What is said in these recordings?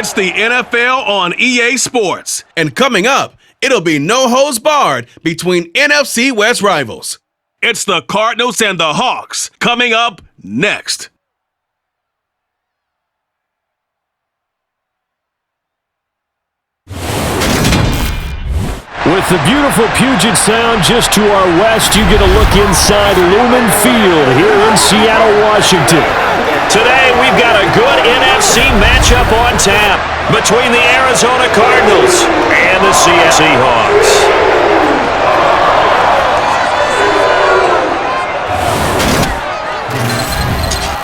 It's the NFL on EA Sports. And coming up, it'll be no holds barred between NFC West rivals. It's the Cardinals and the Hawks coming up next. With the beautiful Puget Sound just to our west, you get a look inside Lumen Field here in Seattle, Washington. Today, we've got a good NFC matchup on tap between the Arizona Cardinals and the Seahawks.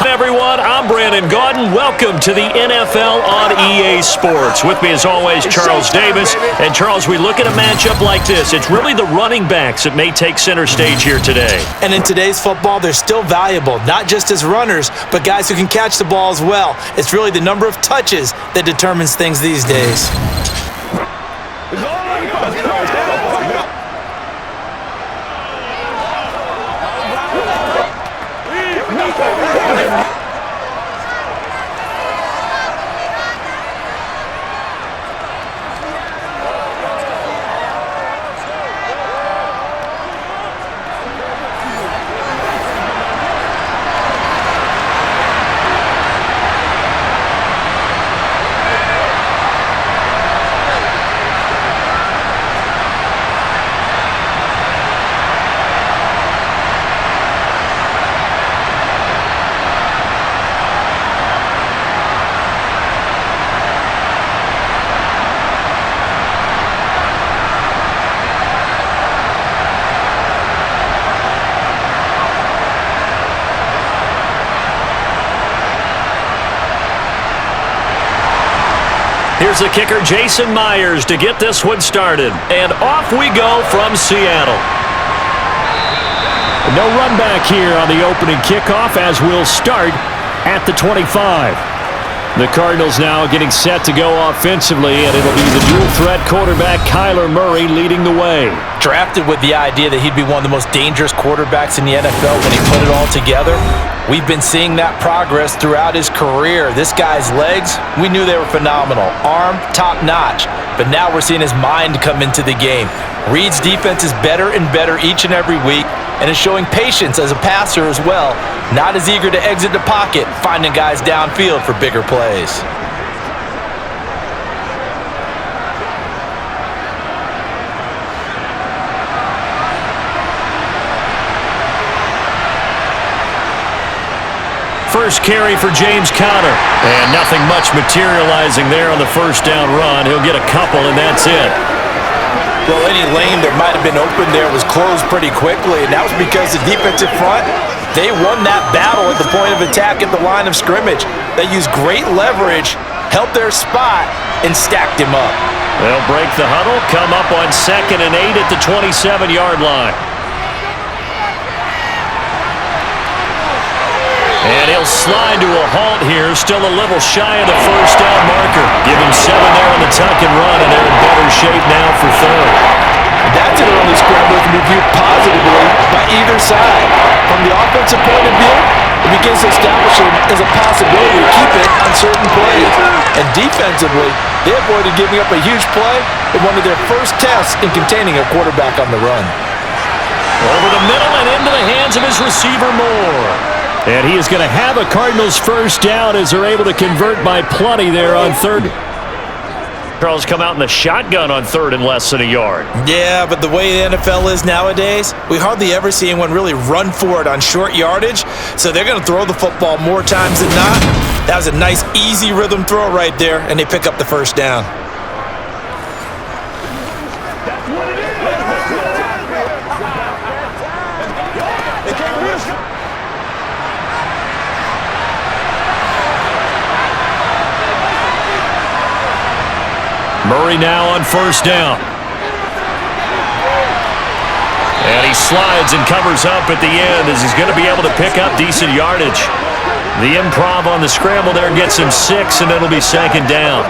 Everyone, I'm Brandon Gaudin. Welcome to the NFL on EA Sports. With me, as always, Charles Davis. And Charles, we look at a matchup like this. It's really the running backs that may take center stage here today. And in today's football, they're still valuable, not just as runners, but guys who can catch the ball as well. It's really the number of touches that determines things these days. Here's the kicker, Jason Myers, to get this one started. And off we go from Seattle. No run back here on the opening kickoff as we'll start at the 25. The Cardinals now getting set to go offensively, and it'll be the dual-threat quarterback Kyler Murray leading the way. Drafted with the idea that he'd be one of the most dangerous quarterbacks in the NFL when he put it all together. We've been seeing that progress throughout his career. This guy's legs, we knew they were phenomenal. Arm, top-notch. But now we're seeing his mind come into the game. Reed's defense is better and better each and every week, and is showing patience as a passer as well. Not as eager to exit the pocket, finding guys downfield for bigger plays. First carry for James Conner. And nothing much materializing there on the first down run. He'll get a couple, and that's it. Well, any lane that might have been open there was closed pretty quickly, and that was because the defensive front, they won that battle at the point of attack at the line of scrimmage. They used great leverage, held their spot, and stacked him up. They'll break the huddle, come up on 2nd and 8 at the 27-yard line. And he'll slide to a halt here, still a little shy of the first down marker. Give him 7 there on the tuck and run, and they're in better shape now for third. That's an early scramble that can be viewed positively by either side. From the offensive point of view, it begins to establish him as a possibility to keep it on certain plays. And defensively, they avoided giving up a huge play in one of their first tests in containing a quarterback on the run. Over the middle and into the hands of his receiver Moore. And he is going to have a Cardinals first down as they're able to convert by plenty there on third. Charles come out in the shotgun on 3rd and less than a yard. Yeah, but the way the NFL is nowadays, we hardly ever see anyone really run for it on short yardage. So they're going to throw the football more times than not. That was a nice, easy rhythm throw right there, and they pick up the first down. Murray now on first down. And he slides and covers up at the end as he's going to be able to pick up decent yardage. The improv on the scramble there gets him 6, and it'll be 2nd down.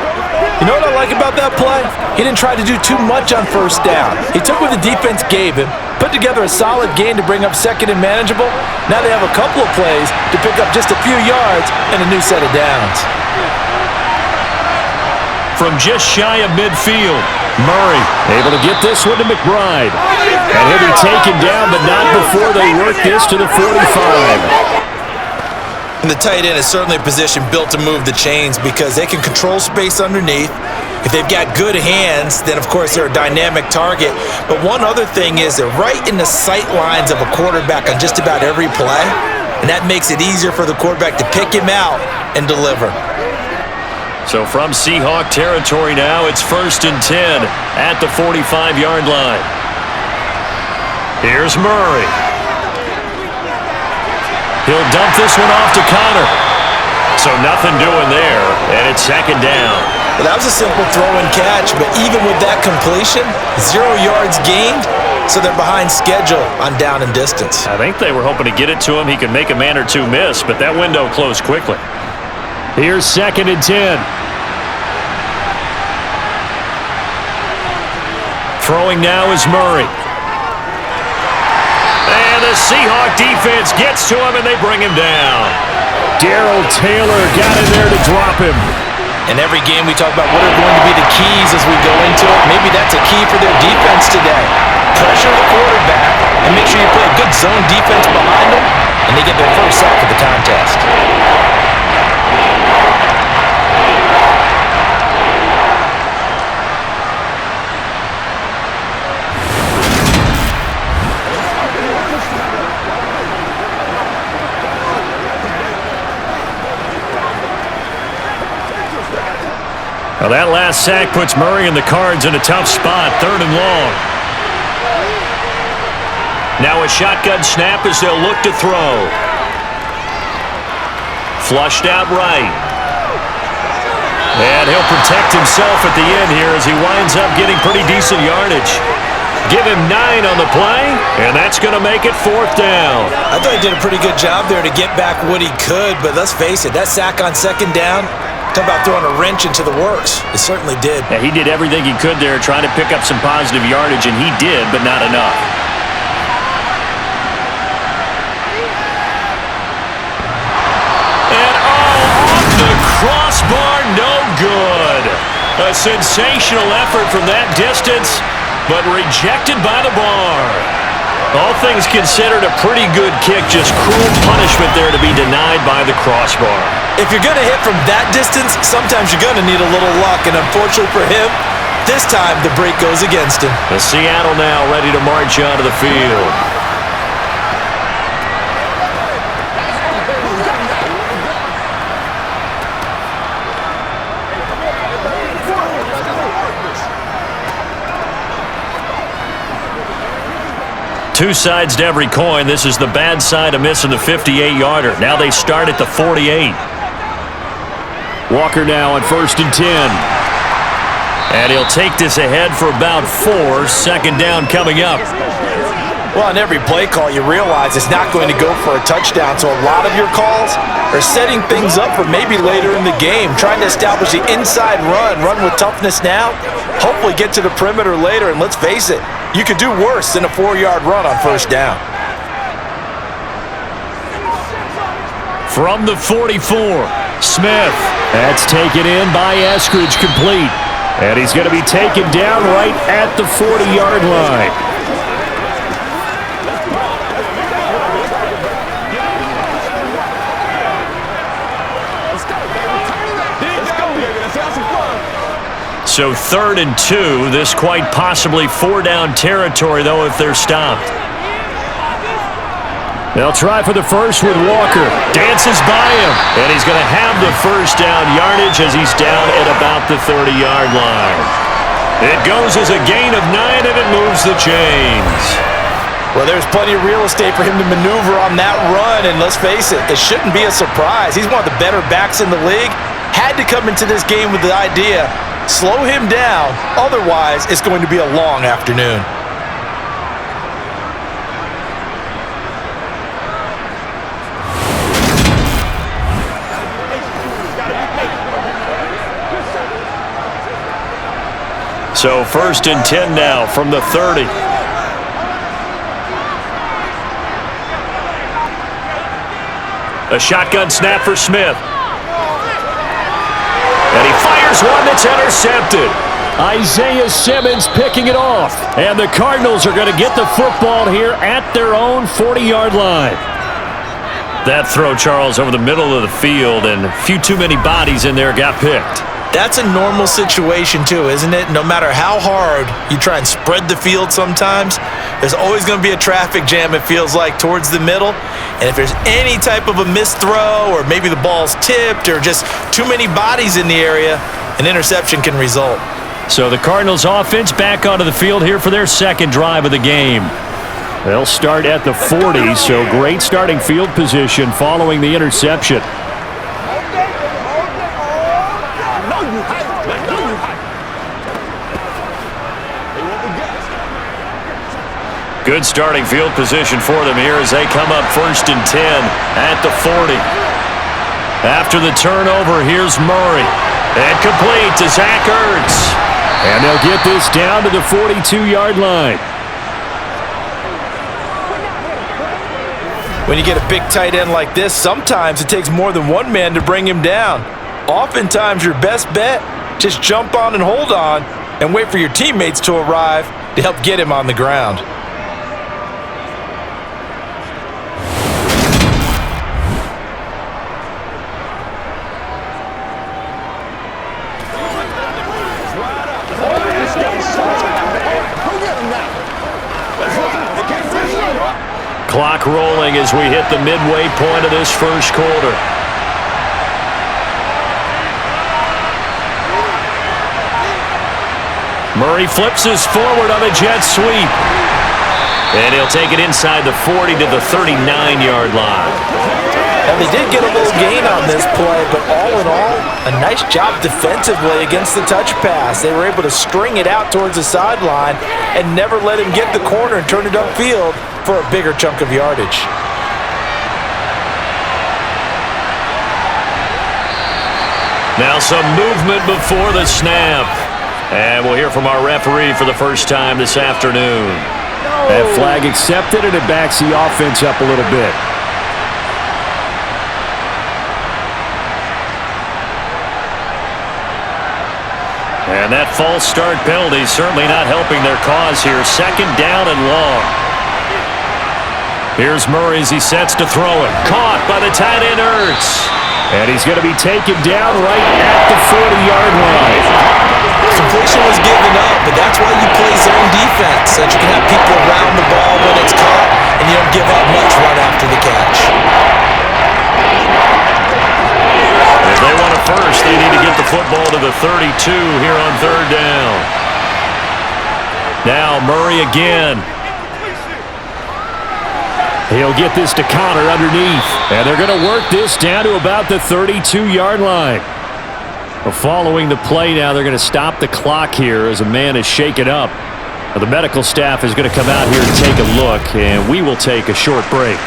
You know what I like about that play? He didn't try to do too much on first down. He took what the defense gave him, put together a solid gain to bring up 2nd and manageable. Now they have a couple of plays to pick up just a few yards and a new set of downs. from just shy of midfield. Murray able to get this one to McBride. And he'll be taken down, but not before they work this to the 45. And the tight end is certainly a position built to move the chains because they can control space underneath. If they've got good hands, then of course they're a dynamic target. But one other thing is they're right in the sight lines of a quarterback on just about every play. And that makes it easier for the quarterback to pick him out and deliver. So from Seahawk territory now, it's 1st and 10 at the 45-yard line. Here's Murray. He'll dump this one off to Connor. So nothing doing there, and it's 2nd down. Well, that was a simple throw and catch, but even with that completion, 0 yards gained, so they're behind schedule on down and distance. I think they were hoping to get it to him. He could make a man or two miss, but that window closed quickly. Here's 2nd and 10. Throwing now is Murray. And the Seahawk defense gets to him, and they bring him down. Darrell Taylor got in there to drop him. In every game, we talk about what are going to be the keys as we go into it. Maybe that's a key for their defense today. Pressure the quarterback and make sure you play a good zone defense behind them, and they get their first sack of the contest. Well, that last sack puts Murray and the Cards in a tough spot, 3rd and long. Now a shotgun snap as they'll look to throw. Flushed out right. And he'll protect himself at the end here as he winds up getting pretty decent yardage. Give him 9 on the play, and that's going to make it 4th down. I thought he did a pretty good job there to get back what he could, but let's face it, that sack on 2nd down, talk about throwing a wrench into the works. It certainly did. Yeah, he did everything he could there trying to pick up some positive yardage, and he did, but not enough. And off the crossbar, no good. A sensational effort from that distance, but rejected by the bar. All things considered, a pretty good kick, just cruel punishment there to be denied by the crossbar. If you're going to hit from that distance, sometimes you're going to need a little luck, and unfortunately for him, this time the break goes against him. The Seattle now ready to march onto the field. Two sides to every coin. This is the bad side of missing the 58-yarder. Now they start at the 48. Walker now on 1st and 10. And he'll take this ahead for about 4. 2nd down coming up. Well, on every play call, you realize it's not going to go for a touchdown, so a lot of your calls are setting things up for maybe later in the game, trying to establish the inside run with toughness now, hopefully get to the perimeter later, and let's face it, you could do worse than a 4-yard run on 1st down. From the 44, Smith. That's taken in by Eskridge, complete. And he's going to be taken down right at the 40-yard line. So 3rd and 2. This quite possibly 4-down territory, though, if they're stopped. They'll try for the first with Walker. Dances by him, and he's going to have the 1st down yardage as he's down at about the 30-yard line. It goes as a gain of 9, and it moves the chains. Well, there's plenty of real estate for him to maneuver on that run, and let's face it, it shouldn't be a surprise. He's one of the better backs in the league. Had to come into this game with the idea, slow him down, otherwise it's going to be a long afternoon. So 1st and 10 now from the 30. A shotgun snap for Smith. And he fires Here's one that's intercepted. Isaiah Simmons picking it off. And the Cardinals are going to get the football here at their own 40-yard line. That throw, Charles, over the middle of the field, and a few too many bodies in there got picked. That's a normal situation too, isn't it? No matter how hard you try and spread the field sometimes, there's always going to be a traffic jam, it feels like, towards the middle. And if there's any type of a missed throw, or maybe the ball's tipped, or just too many bodies in the area, an interception can result. So the Cardinals offense back onto the field here for their second drive of the game. They'll start at the 40, so great starting field position following the interception. Good starting field position for them here as they come up 1st and 10 at the 40. After the turnover, here's Murray. And complete to Zach Ertz. And they'll get this down to the 42-yard line. When you get a big tight end like this, sometimes it takes more than one man to bring him down. Oftentimes, your best bet, just jump on and hold on and wait for your teammates to arrive to help get him on the ground. Clock rolling as we hit the midway point of this first quarter. Murray flips this forward on a jet sweep. And he'll take it inside the 40 to the 39-yard line. And they did get a little gain on this play, but all in all, a nice job defensively against the touch pass. They were able to string it out towards the sideline and never let him get the corner and turn it upfield for a bigger chunk of yardage. Now some movement before the snap. And we'll hear from our referee for the first time this afternoon. That flag accepted, and it backs the offense up a little bit. And that false start penalty certainly not helping their cause here. 2nd down and long. Here's Murray as he sets to throw it. Caught by the tight end Ertz. And he's going to be taken down right at the 40-yard line. Completion was given up, but that's why you play zone defense, so that you can have people around the ball when it's caught, and you don't give up much right after the catch. If they want a first, they need to get the football to the 32 here on 3rd down. Now Murray again. He'll get this to Connor underneath. And they're going to work this down to about the 32-yard line. Well, following the play now, they're going to stop the clock here as a man is shaken up. Well, the medical staff is going to come out here and take a look, and we will take a short break.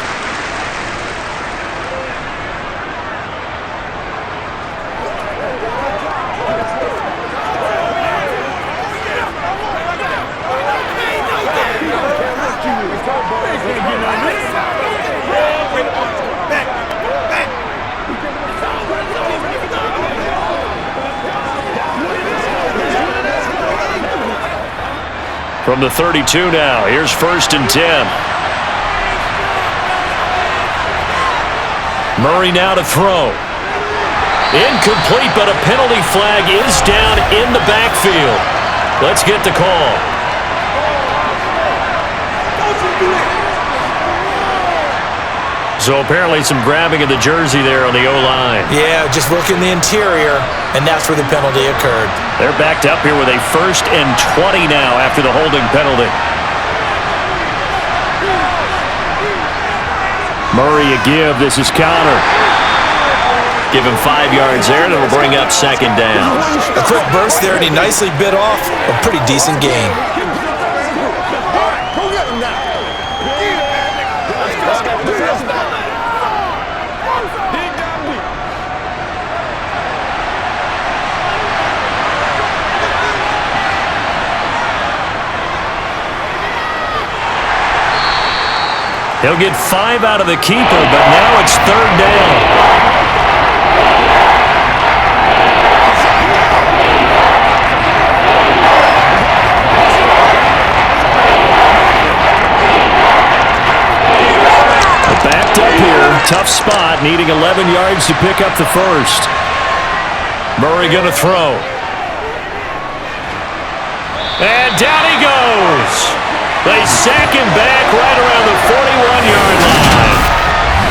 From the 32 now, here's 1st and 10. Murray now to throw. Incomplete, but a penalty flag is down in the backfield. Let's get the call. So apparently some grabbing of the jersey there on the O-line. Yeah, just look in the interior, and that's where the penalty occurred. They're backed up here with a 1st and 20 now after the holding penalty. Murray a give. This is Connor. Give him 5 yards there, and it'll bring up 2nd down. A quick burst there, and he nicely bit off a pretty decent gain. He'll get 5 out of the keeper, but now it's 3rd down. tough spot, needing 11 yards to pick up the first. Murray going to throw. And down he goes. They sack him back right around the 41-yard line.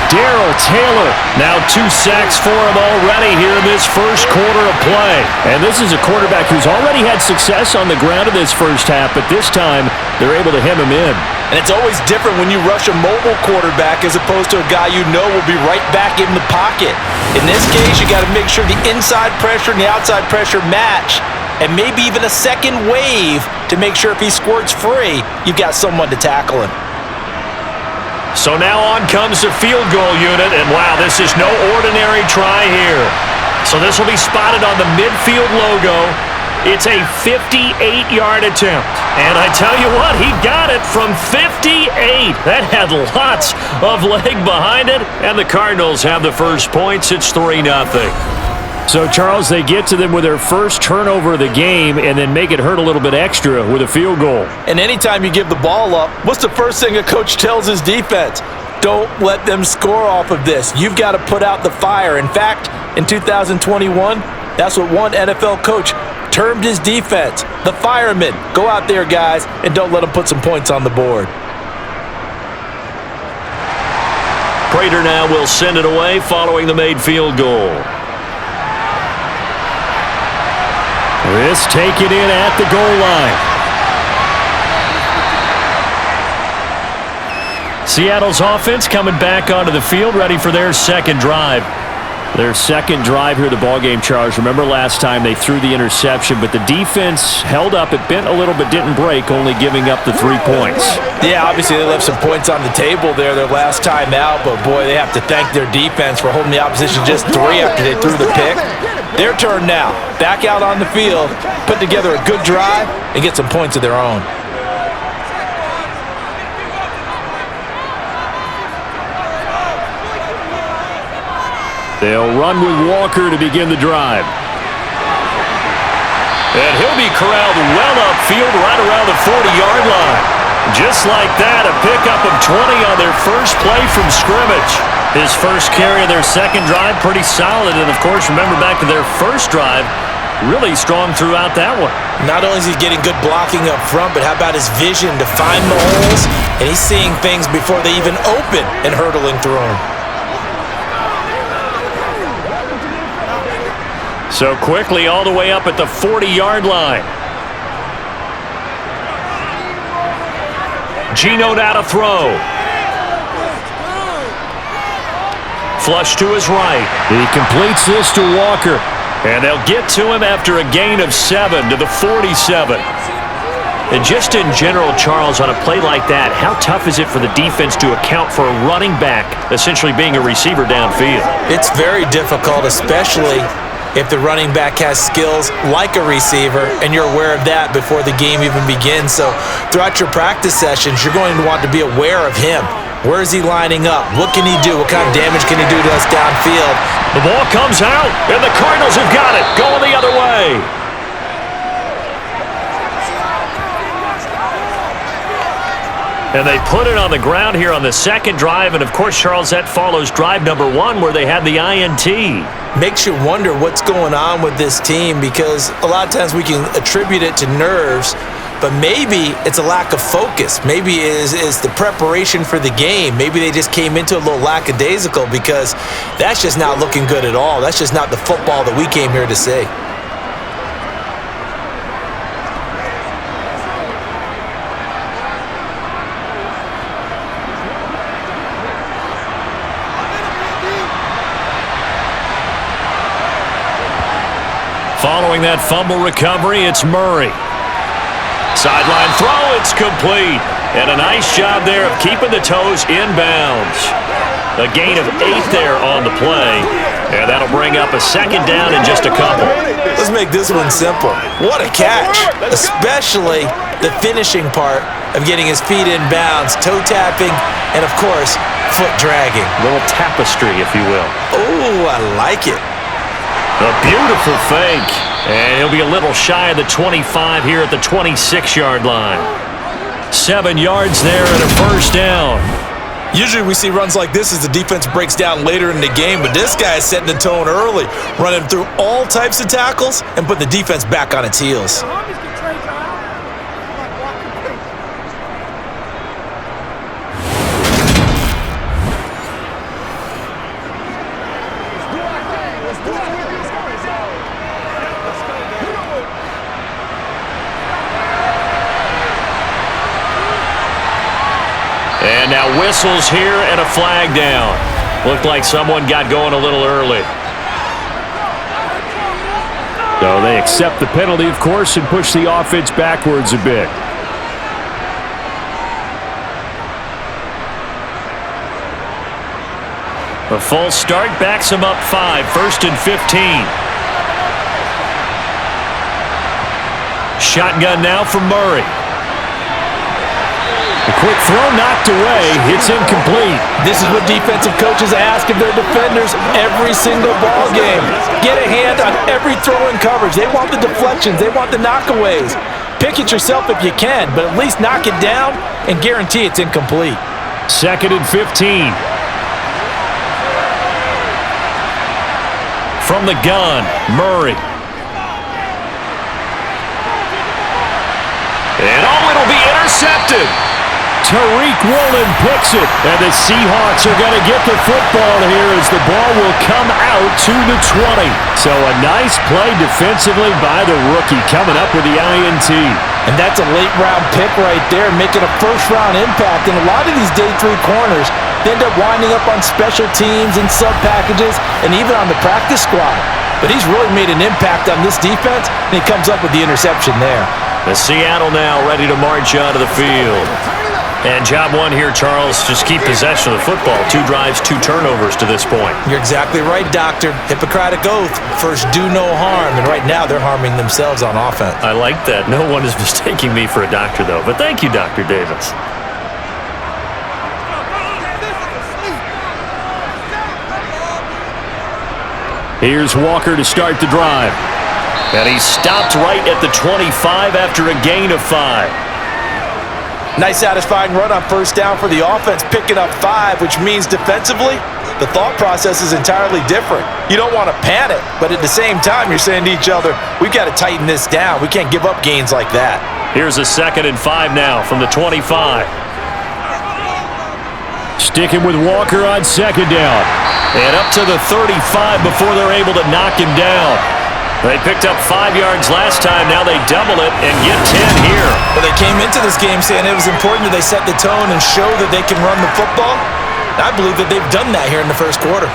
Darrell Taylor, now 2 sacks for him already here in this first quarter of play. And this is a quarterback who's already had success on the ground in this first half, but this time they're able to hem him in. And it's always different when you rush a mobile quarterback as opposed to a guy you know will be right back in the pocket. In this case, you got to make sure the inside pressure and the outside pressure match, and maybe even a second wave to make sure if he squirts free, you've got someone to tackle him. So now on comes the field goal unit, and wow, this is no ordinary try here. So this will be spotted on the midfield logo. It's a 58-yard attempt. And I tell you what, he got it from 58. That had lots of leg behind it, and the Cardinals have the first points. It's 3-0. So, Charles, they get to them with their first turnover of the game and then make it hurt a little bit extra with a field goal. And anytime you give the ball up, what's the first thing a coach tells his defense? Don't let them score off of this. You've got to put out the fire. In fact, in 2021, that's what one NFL coach termed his defense, the firemen. Go out there, guys, and don't let them put some points on the board. Prater now will send it away following the made field goal. This taken in at the goal line. Seattle's offense coming back onto the field, ready for their second drive. Their second drive here of the ballgame, Charles. Remember last time they threw the interception, but the defense held up. It bent a little but didn't break, only giving up the 3 points. Yeah, obviously they left some points on the table there their last time out, but boy, they have to thank their defense for holding the opposition just 3 after they threw the pick. Their turn now. Back out on the field, put together a good drive, and get some points of their own. They'll run with Walker to begin the drive. And he'll be corralled well upfield right around the 40-yard line. Just like that, a pickup of 20 on their first play from scrimmage. His first carry of their second drive, pretty solid. And, of course, remember back to their first drive, really strong throughout that one. Not only is he getting good blocking up front, but how about his vision to find the holes? And he's seeing things before they even open and hurtling through them. So quickly all the way up at the 40-yard line. Geno now to throw. Flush to his right. He completes this to Walker. And they'll get to him after a gain of 7 to the 47. And just in general, Charles, on a play like that, how tough is it for the defense to account for a running back essentially being a receiver downfield? It's very difficult, especially if the running back has skills like a receiver, and you're aware of that before the game even begins. So throughout your practice sessions, you're going to want to be aware of him. Where is he lining up? What can he do? What kind of damage can he do to us downfield? The ball comes out, and the Cardinals have got it, going the other way. And they put it on the ground here on the second drive, and of course, Charles, that follows drive number 1 where they had the INT. Makes you wonder what's going on with this team, because a lot of times we can attribute it to nerves, but maybe it's a lack of focus. Maybe it is the preparation for the game. Maybe they just came into a little lackadaisical, because that's just not looking good at all. That's just not the football that we came here to see. Following that fumble recovery, it's Murray. Sideline throw, it's complete. And a nice job there of keeping the toes inbounds. A gain of 8 there on the play. And that'll bring up a second down in just a couple. Let's make this one simple. What a catch. Especially the finishing part of getting his feet in bounds, toe tapping, and of course, foot dragging. A little tapestry, if you will. Oh, I like it. A beautiful fake. And he'll be a little shy of the 25 here at the 26-yard line. 7 yards there and a first down. Usually we see runs like this as the defense breaks down later in the game, but this guy is setting the tone early, running through all types of tackles and putting the defense back on its heels. And now whistles here and a flag down. Looked like someone got going a little early. So they accept the penalty, of course, and push the offense backwards a bit. A false start backs him up 5, 1st and 15. Shotgun now for Murray. A quick throw knocked away. It's incomplete. This is what defensive coaches ask of their defenders every single ball game. Get a hand on every throw in coverage. They want the deflections. They want the knockaways. Pick it yourself if you can, but at least knock it down and guarantee it's incomplete. 2nd and 15. From the gun, Murray. And it'll be intercepted. Tariq Woolen picks it, and the Seahawks are going to get the football here as the ball will come out to the 20. So a nice play defensively by the rookie coming up with the INT. And that's a late-round pick right there, making a first-round impact. And a lot of these day 3 corners, they end up winding up on special teams and sub-packages and even on the practice squad. But he's really made an impact on this defense, and he comes up with the interception there. The Seattle now ready to march onto the field. And job one here, Charles, just keep possession of the football. 2 drives, 2 turnovers to this point. You're exactly right, Doctor. Hippocratic oath, first do no harm. And right now they're harming themselves on offense. I like that. No one is mistaking me for a doctor, though. But thank you, Dr. Davis. Here's Walker to start the drive. And he stopped right at the 25 after a gain of 5. Nice satisfying run on first down for the offense, picking up 5, which means defensively, the thought process is entirely different. You don't want to panic, but at the same time, you're saying to each other, we've got to tighten this down. We can't give up gains like that. Here's a 2nd and 5 now from the 25. Sticking with Walker on 2nd down. And up to the 35 before they're able to knock him down. They picked up 5 yards last time. Now they double it and get 10 here. Well, they came into this game saying it was important that they set the tone and show that they can run the football. I believe that they've done that here in the first quarter.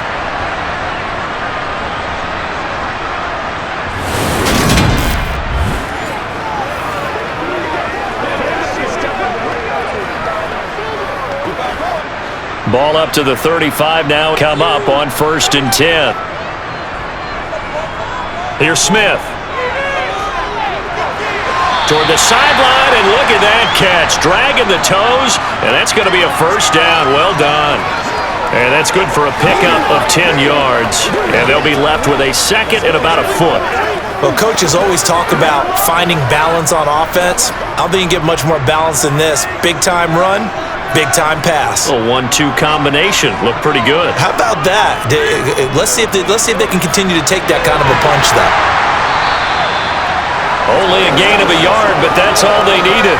Ball up to the 35 now. Come up on 1st and 10. Here's Smith. Toward the sideline, and look at that catch. Dragging the toes, and that's going to be a first down. Well done. And that's good for a pickup of 10 yards. And they'll be left with a 2nd and about a foot. Well, coaches always talk about finding balance on offense. I don't think you get much more balance than this. Big-time run, big-time pass. A 1-2 combination. Looked pretty good. How about that? Let's see if they can continue to take that kind of a punch, though. Only a gain of a yard, but that's all they needed.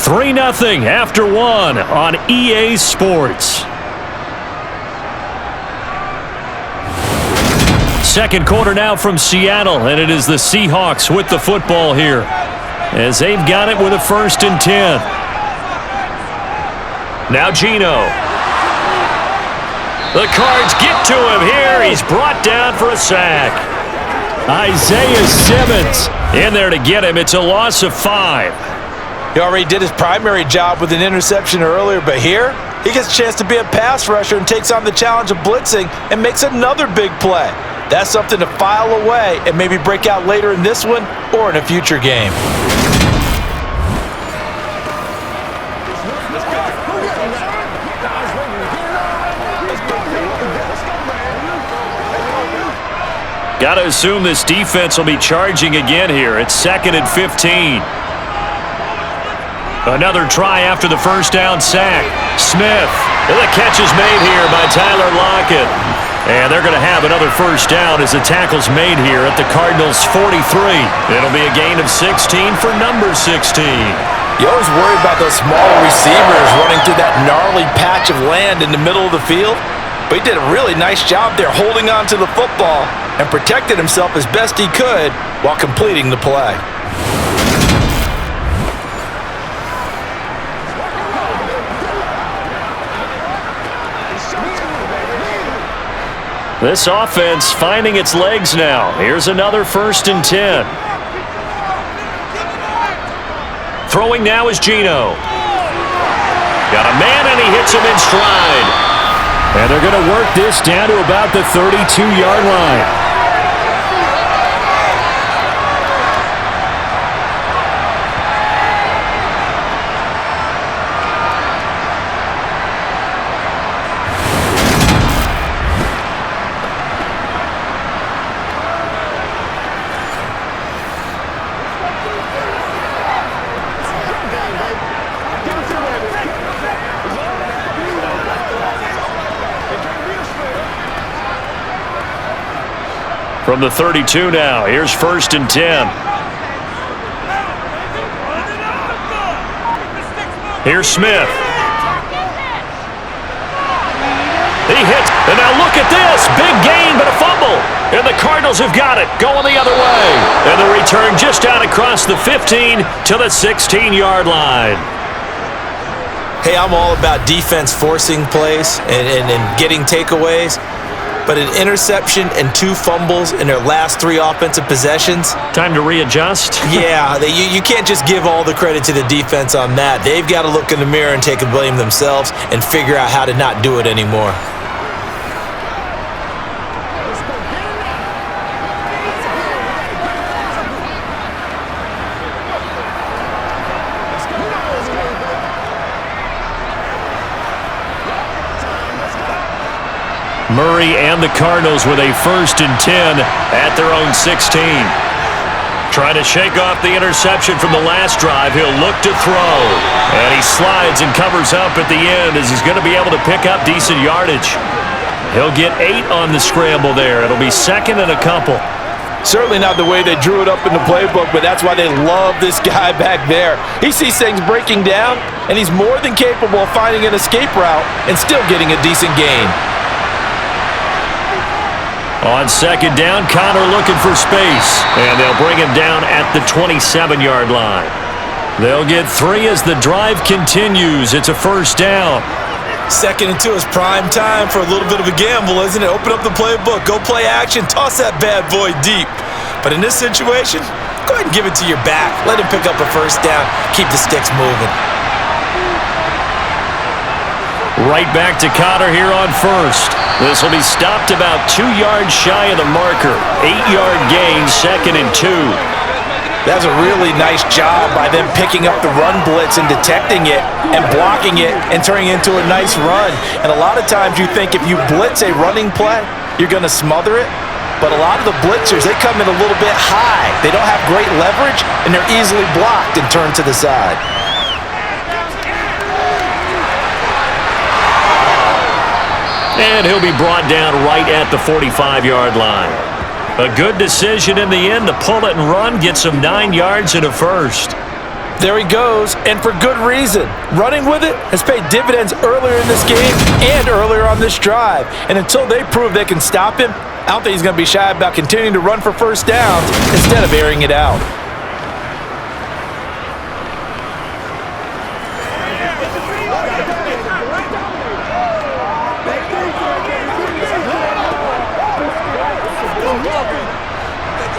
Three 3-0 after 1 on EA Sports. Second quarter now from Seattle, and it is the Seahawks with the football here, as they've got it with a 1st and 10. Now Geno. The Cards get to him here. He's brought down for a sack. Isaiah Simmons in there to get him. It's a loss of 5. He already did his primary job with an interception earlier, but here he gets a chance to be a pass rusher and takes on the challenge of blitzing and makes another big play. That's something to file away and maybe break out later in this one or in a future game. Got to assume this defense will be charging again here. It's 2nd and 15. Another try after the first down sack. Smith. The catch is made here by Tyler Lockett. And they're going to have another first down as the tackle's made here at the Cardinals' 43. It'll be a gain of 16 for number 16. You always worry about those smaller receivers running through that gnarly patch of land in the middle of the field. But he did a really nice job there holding on to the football and protected himself as best he could while completing the play. This offense finding its legs now. Here's another 1st and 10. Throwing now is Geno. Got a man and he hits him in stride. And they're going to work this down to about the 32-yard line. From the 32 now, here's 1st and 10. Here's Smith. He hits, and now look at this. Big gain, but a fumble. And the Cardinals have got it, going the other way. And the return just out across the 15 to the 16-yard line. Hey, I'm all about defense forcing plays and getting takeaways. But an interception and 2 fumbles in their last 3 offensive possessions. Time to readjust? Yeah, you can't just give all the credit to the defense on that. They've got to look in the mirror and take the blame themselves and figure out how to not do it anymore. Murray and the Cardinals with a 1st and 10 at their own 16. Trying to shake off the interception from the last drive. He'll look to throw. And he slides and covers up at the end as he's going to be able to pick up decent yardage. He'll get 8 on the scramble there. It'll be 2nd and a couple. Certainly not the way they drew it up in the playbook, but that's why they love this guy back there. He sees things breaking down, and he's more than capable of finding an escape route and still getting a decent gain. On 2nd down, Connor looking for space. And they'll bring him down at the 27-yard line. They'll get 3 as the drive continues. It's a 1st down. 2nd and 2 is prime time for a little bit of a gamble, isn't it? Open up the playbook, go play action, toss that bad boy deep. But in this situation, go ahead and give it to your back. Let him pick up a 1st down. Keep the sticks moving. Right back to Connor here on 1st. This will be stopped about 2 yards shy of the marker. 8-yard gain, 2nd and 2. That's a really nice job by them picking up the run blitz and detecting it and blocking it and turning it into a nice run. And a lot of times you think if you blitz a running play, you're going to smother it. But a lot of the blitzers, they come in a little bit high. They don't have great leverage, and they're easily blocked and turned to the side. And he'll be brought down right at the 45-yard line. A good decision in the end to pull it and run, get some 9 yards and a 1st. There he goes, and for good reason. Running with it has paid dividends earlier in this game and earlier on this drive. And until they prove they can stop him, I don't think he's going to be shy about continuing to run for 1st downs instead of airing it out.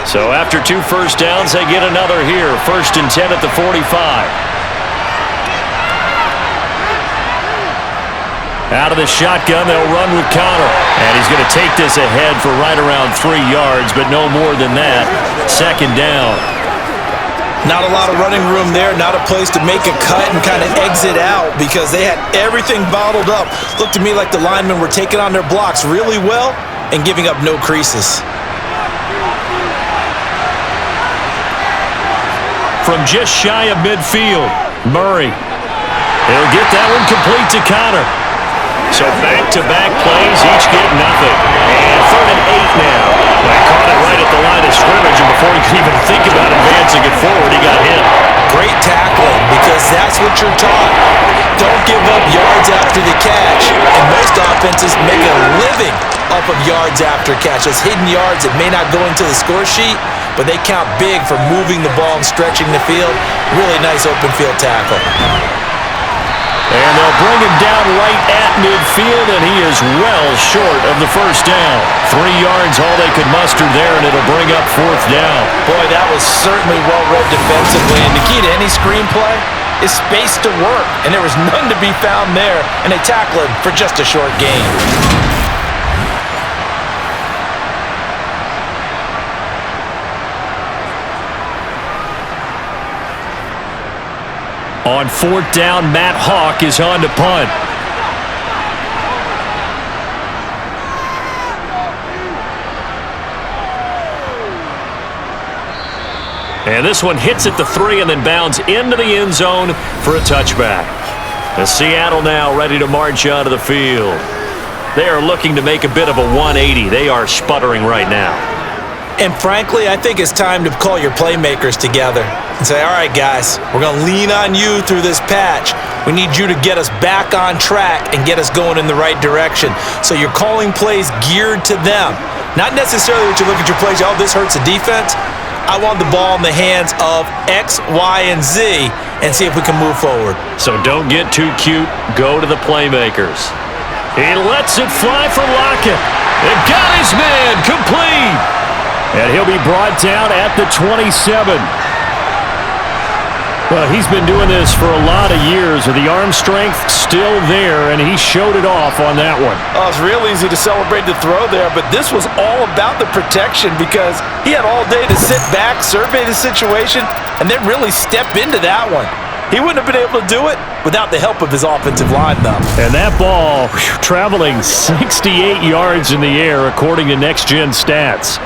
So after 2 1st downs, they get another here. 1st and 10 at the 45. Out of the shotgun, they'll run with Connor. And he's going to take this ahead for right around 3 yards, but no more than that. 2nd down. Not a lot of running room there, not a place to make a cut and kind of exit out because they had everything bottled up. Looked to me like the linemen were taking on their blocks really well and giving up no creases. from just shy of midfield. Murray. He'll get that one complete to Connor. So back-to-back plays, each get nothing. And 3rd and 8 now. They caught it right at the line of scrimmage, and before he could even think about advancing it forward, he got hit. Great tackling, because that's what you're taught. Don't give up yards after the catch. And most offenses make a living off of yards after catch. Those hidden yards that may not go into the score sheet, but they count big for moving the ball and stretching the field. Really nice open field tackle. And they'll bring him down right at midfield, and he is well short of the first down. 3 yards, all they could muster there, and it'll bring up 4th down. Boy, that was certainly well-read defensively, and the key to any screenplay is space to work, and there was none to be found there, and they tackle him for just a short gain. On 4th down, Matt Hawk is on to punt. And this one hits at the 3 and then bounds into the end zone for a touchback. And Seattle now ready to march onto the field. They are looking to make a bit of a 180. They are sputtering right now. And frankly, I think it's time to call your playmakers together and say, all right, guys, we're going to lean on you through this patch. We need you to get us back on track and get us going in the right direction. So you're calling plays geared to them. Not necessarily what you look at your plays, oh, this hurts the defense. I want the ball in the hands of X, Y, and Z and see if we can move forward. So don't get too cute. Go to the playmakers. He lets it fly for Lockett. And got his man complete. And he'll be brought down at the 27. Well, he's been doing this for a lot of years, with the arm strength still there, and he showed it off on that one. Oh, it's real easy to celebrate the throw there, but this was all about the protection because he had all day to sit back, survey the situation, and then really step into that one. He wouldn't have been able to do it without the help of his offensive line, though. And that ball traveling 68 yards in the air, according to Next Gen Stats.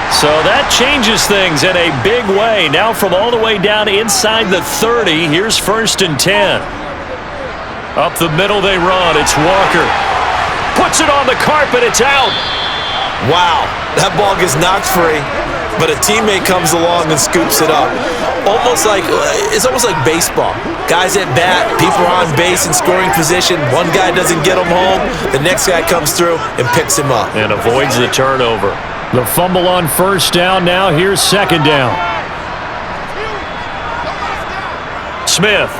So that changes things in a big way. Now from all the way down inside the 30, here's 1st and 10. Up the middle they run. It's Walker. Puts it on the carpet. It's out. Wow, that ball gets knocked free, but a teammate comes along and scoops it up. It's almost like baseball. Guys at bat, people are on base in scoring position. One guy doesn't get him home. The next guy comes through and picks him up. And avoids the turnover. The fumble on 1st down. Now here's 2nd down. Smith.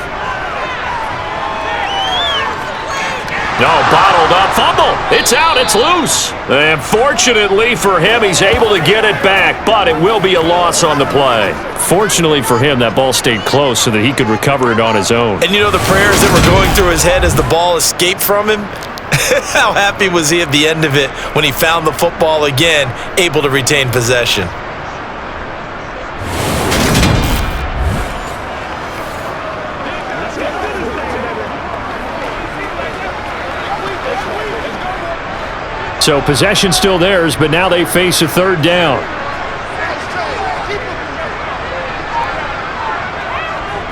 No, bottled up. Fumble. It's out. It's loose. And fortunately for him, he's able to get it back, but it will be a loss on the play. Fortunately for him, that ball stayed close so that he could recover it on his own. And you know the prayers that were going through his head as the ball escaped from him? How happy was he at the end of it when he found the football again, able to retain possession? So possession still theirs, but now they face a 3rd down.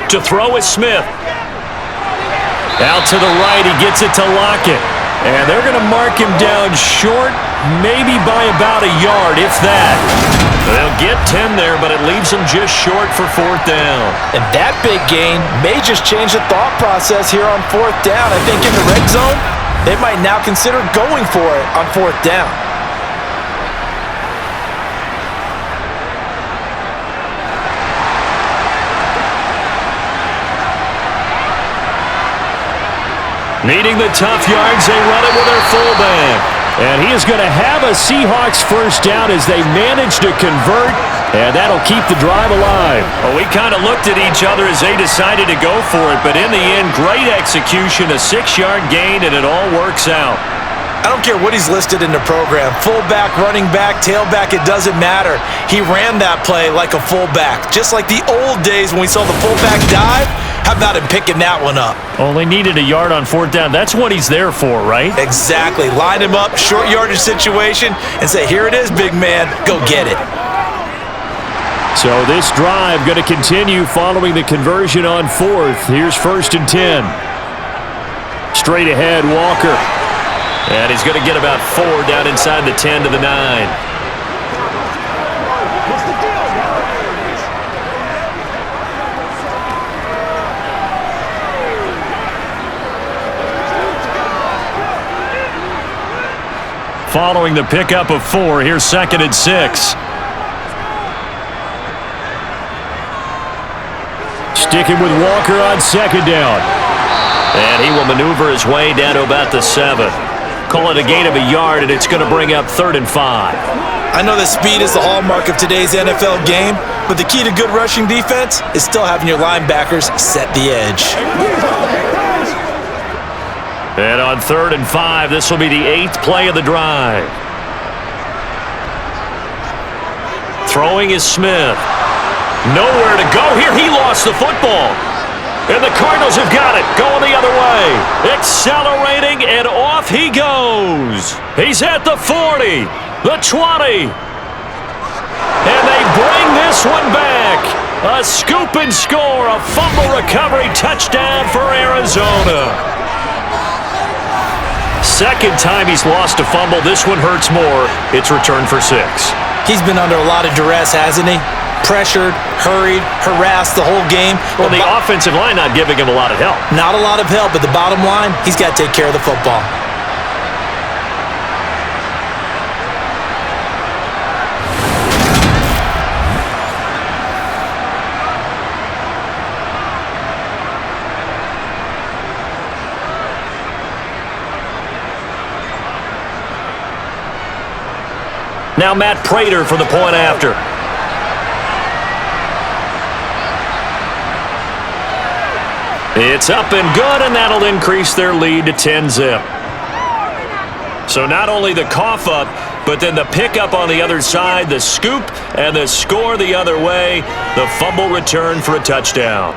To throw is Smith. Out to the right, he gets it to Lockett. And they're going to mark him down short, maybe by about a yard, if that. They'll get 10 there, but it leaves them just short for 4th down. And that big gain may just change the thought process here on 4th down. I think in the red zone, they might now consider going for it on 4th down. Needing the tough yards, they run it with their fullback. And he is going to have a Seahawks 1st down as they manage to convert, and that'll keep the drive alive. Well, we kind of looked at each other as they decided to go for it, but in the end, great execution, a 6-yard gain, and it all works out. I don't care what he's listed in the program. Fullback, running back, tailback, it doesn't matter. He ran that play like a fullback, just like the old days when we saw the fullback dive. How about him picking that one up? Only needed a yard on 4th down. That's what he's there for, right? Exactly. Line him up, short yardage situation, and say, here it is, big man. Go get it. So this drive going to continue following the conversion on 4th. Here's 1st and 10. Straight ahead, Walker. And he's going to get about 4 down inside the 10 to the 9. Following the pickup of 4, here's 2nd and 6. Sticking with Walker on 2nd down. And he will maneuver his way down to about the 7. Call it a gain of a yard, and it's going to bring up 3rd and 5. I know that speed is the hallmark of today's NFL game, but the key to good rushing defense is still having your linebackers set the edge. And on 3rd and 5, this will be the 8th play of the drive. Throwing is Smith. Nowhere to go here. He lost the football. And the Cardinals have got it. Going the other way. Accelerating, and off he goes. He's at the 40, the 20. And they bring this one back. A scoop and score. A fumble recovery touchdown for Arizona. Second time he's lost a fumble. This one hurts more. It's returned for 6. He's been under a lot of duress, hasn't he? Pressured, hurried, harassed the whole game. Well, the offensive line not giving him a lot of help. Not a lot of help, but the bottom line, he's got to take care of the football. Now Matt Prater for the point after. It's up and good, and that'll increase their lead to 10-zip. So not only the cough up, but then the pickup on the other side, the scoop, and the score the other way, the fumble return for a touchdown.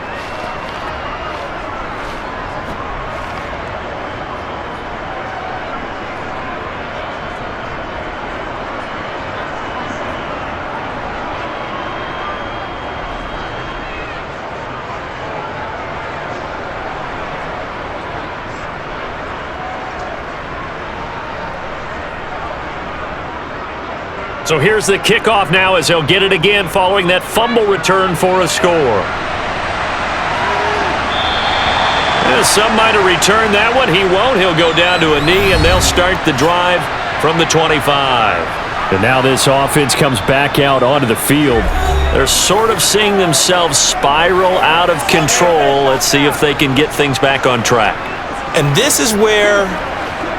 So here's the kickoff now as he'll get it again following that fumble return for a score. Some might have returned that one. He won't. He'll go down to a knee, and they'll start the drive from the 25. And now this offense comes back out onto the field. They're sort of seeing themselves spiral out of control. Let's see if they can get things back on track. And this is where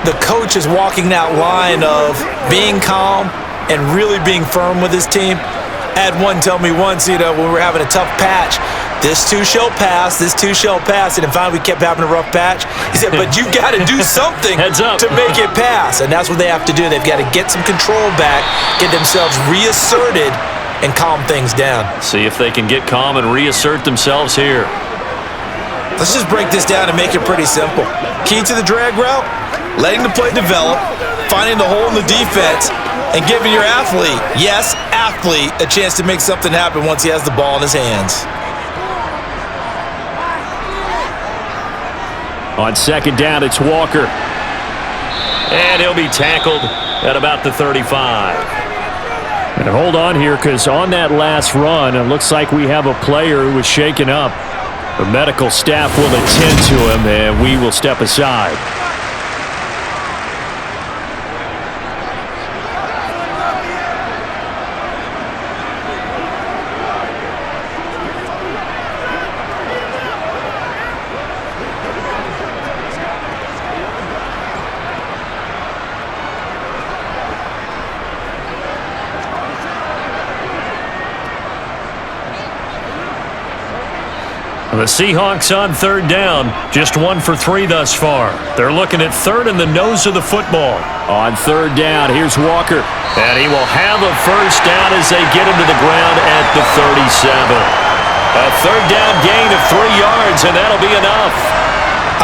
the coach is walking that line of being calm and really being firm with his team. I had one tell me once, when we were having a tough patch, this too shall pass, this too shall pass. And finally we kept having a rough patch. He said, but you've got to do something to make it pass. And that's what they have to do. They've got to get some control back, get themselves reasserted, and calm things down. See if they can get calm and reassert themselves here. Let's just break this down and make it pretty simple. Key to the drag route, letting the play develop, finding the hole in the defense, and giving your athlete, yes, athlete, a chance to make something happen once he has the ball in his hands. On 2nd down, it's Walker. And he'll be tackled at about the 35. And hold on here, because on that last run, it looks like we have a player who was shaken up. The medical staff will attend to him, and we will step aside. The Seahawks on 3rd down, just 1 for 3 thus far. They're looking at 3rd in the nose of the football. On 3rd down, here's Walker. And he will have a first down as they get him to the ground at the 37. A 3rd down gain of 3 yards, and that'll be enough.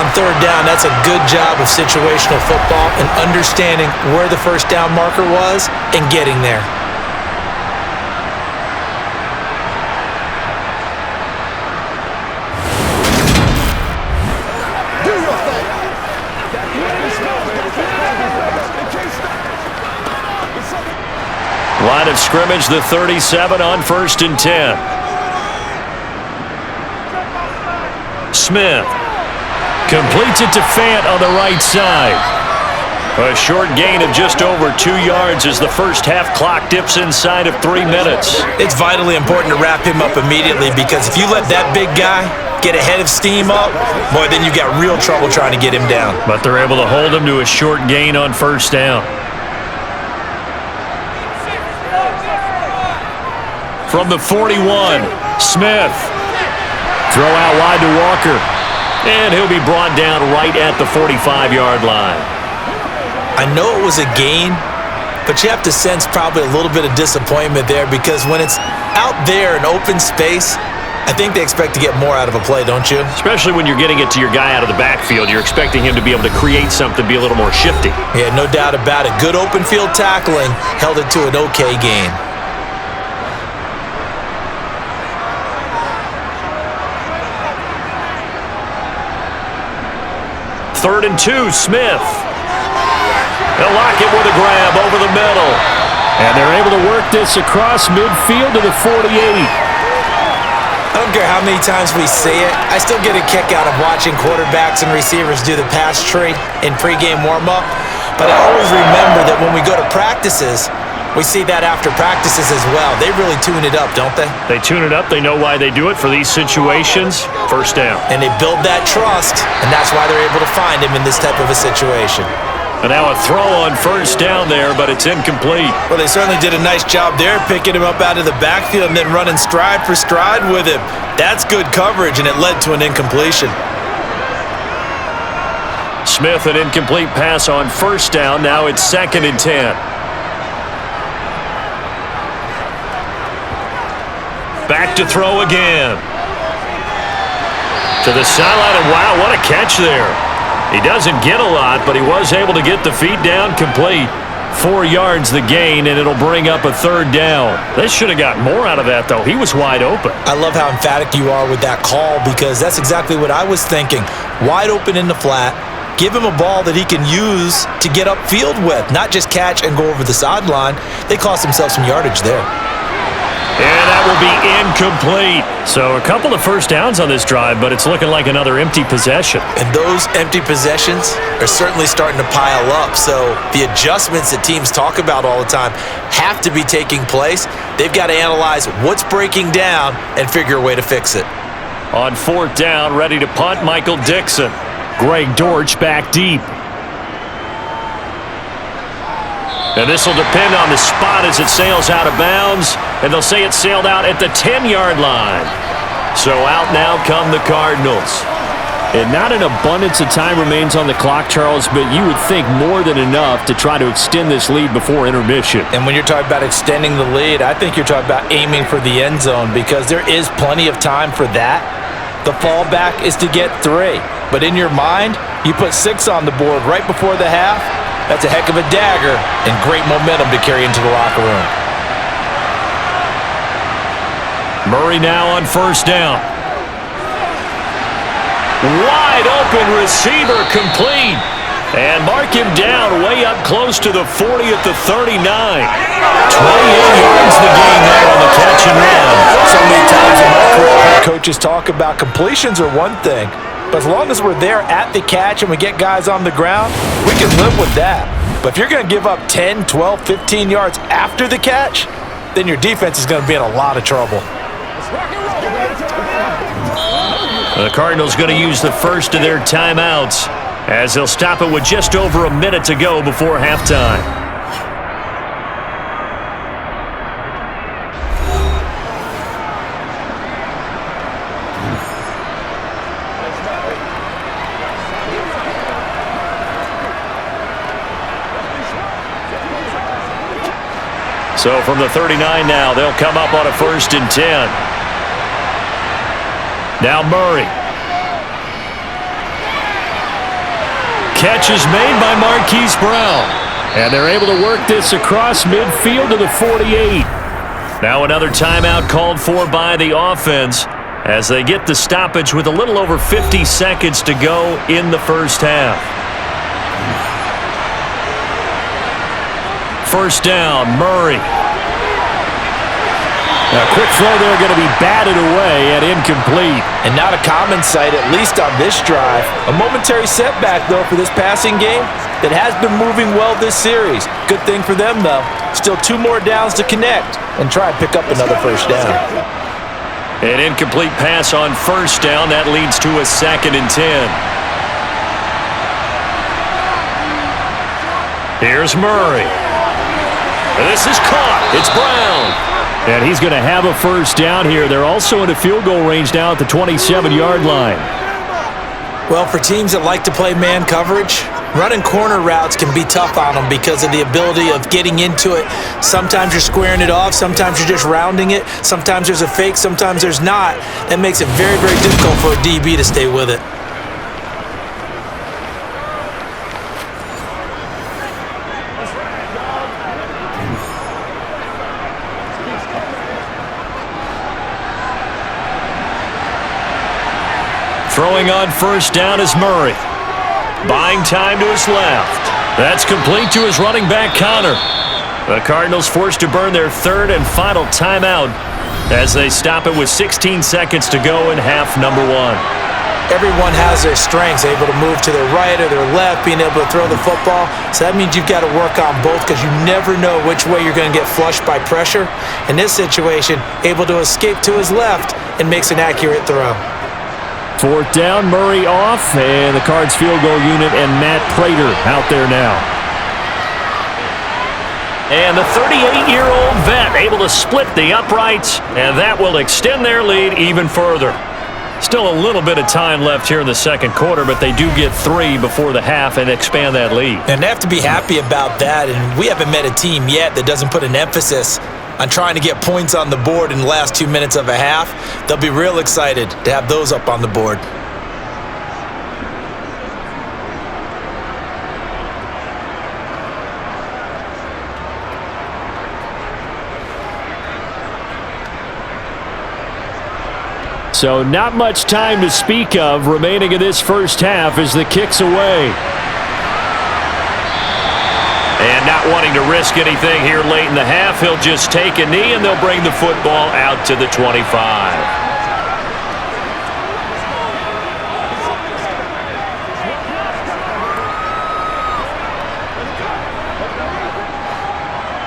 On 3rd down, that's a good job of situational football and understanding where the first down marker was and getting there. Line of scrimmage, the 37 on 1st and 10. Smith completes it to Fant on the right side. A short gain of just over 2 yards as the first half clock dips inside of 3 minutes. It's vitally important to wrap him up immediately, because if you let that big guy get a head of steam up, boy, then you got real trouble trying to get him down. But they're able to hold him to a short gain on 1st down. From the 41, Smith. Throw out wide to Walker. And he'll be brought down right at the 45-yard line. I know it was a gain, but you have to sense probably a little bit of disappointment there, because when it's out there in open space, I think they expect to get more out of a play, don't you? Especially when you're getting it to your guy out of the backfield. You're expecting him to be able to create something, be a little more shifty. Yeah, no doubt about it. Good open field tackling held it to an okay gain. 3rd and 2, Smith. They'll lock it with a grab over the middle. And they're able to work this across midfield to the 48. I don't care how many times we see it, I still get a kick out of watching quarterbacks and receivers do the pass tree in pregame warm-up. But I always remember that when we go to practices, we see that after practices as well. They really tune it up, don't they? They tune it up. They know why they do it for these situations. 1st down. And they build that trust, and that's why they're able to find him in this type of a situation. And now a throw on 1st down there, but it's incomplete. Well, they certainly did a nice job there, picking him up out of the backfield and then running stride for stride with him. That's good coverage, and it led to an incompletion. Smith, an incomplete pass on 1st down. Now it's 2nd and 10. Back to throw again. To the sideline, and wow, what a catch there. He doesn't get a lot, but he was able to get the feet down complete. 4 yards the gain, and it'll bring up a 3rd down. They should have got more out of that, though. He was wide open. I love how emphatic you are with that call, because that's exactly what I was thinking. Wide open in the flat. Give him a ball that he can use to get upfield with, not just catch and go over the sideline. They cost themselves some yardage there. And that will be incomplete. So a couple of 1st downs on this drive, but it's looking like another empty possession. And those empty possessions are certainly starting to pile up. So the adjustments that teams talk about all the time have to be taking place. They've got to analyze what's breaking down and figure a way to fix it. On 4th down, ready to punt, Michael Dixon. Greg Dortch back deep. And this will depend on the spot as it sails out of bounds. And they'll say it sailed out at the 10-yard line. So out now come the Cardinals. And not an abundance of time remains on the clock, Charles, but you would think more than enough to try to extend this lead before intermission. And when you're talking about extending the lead, I think you're talking about aiming for the end zone, because there is plenty of time for that. The fallback is to get 3. But in your mind, you put 6 on the board right before the half. That's a heck of a dagger and great momentum to carry into the locker room. Murray now on 1st down. Wide open receiver complete. And mark him down way up close to the 40 at the 39. 28 yards the gain there on the catch and run. So many times in my career, coaches talk about completions are one thing, but as long as we're there at the catch and we get guys on the ground, we can live with that. But if you're going to give up 10, 12, 15 yards after the catch, then your defense is going to be in a lot of trouble. The Cardinals going to use the first of their timeouts as they'll stop it with just over a minute to go before halftime. So from the 39 now, they'll come up on a 1st and 10. Now Murray. Catch is made by Marquise Brown. And they're able to work this across midfield to the 48. Now another timeout called for by the offense as they get the stoppage with a little over 50 seconds to go in the first half. First down, Murray. A quick throw there going to be batted away and incomplete. And not a common sight, at least on this drive. A momentary setback, though, for this passing game that has been moving well this series. Good thing for them, though. Still 2 more downs to connect and try and pick up another first down. An incomplete pass on first down. That leads to a 2nd and 10. Here's Murray. This is caught. It's Brown. And he's going to have a first down here. They're also in a field goal range now at the 27-yard line. Well, for teams that like to play man coverage, running corner routes can be tough on them because of the ability of getting into it. Sometimes you're squaring it off. Sometimes you're just rounding it. Sometimes there's a fake. Sometimes there's not. That makes it very, very difficult for a DB to stay with it. Throwing on first down is Murray. Buying time to his left. That's complete to his running back, Connor. The Cardinals forced to burn their 3rd and final timeout as they stop it with 16 seconds to go in half number 1. Everyone has their strengths, able to move to their right or their left, being able to throw the football. So that means you've got to work on both because you never know which way you're going to get flushed by pressure. In this situation, able to escape to his left and makes an accurate throw. 4th down, Murray off, and the Cards field goal unit and Matt Prater out there now. And the 38-year-old vet able to split the uprights, and that will extend their lead even further. Still a little bit of time left here in the second quarter, but they do get 3 before the half and expand that lead. And they have to be happy about that, and we haven't met a team yet that doesn't put an emphasis on trying to get points on the board in the last 2 minutes of a half. They'll be real excited to have those up on the board. So not much time to speak of remaining in this first half as the kick's away. And not wanting to risk anything here late in the half, he'll just take a knee and they'll bring the football out to the 25.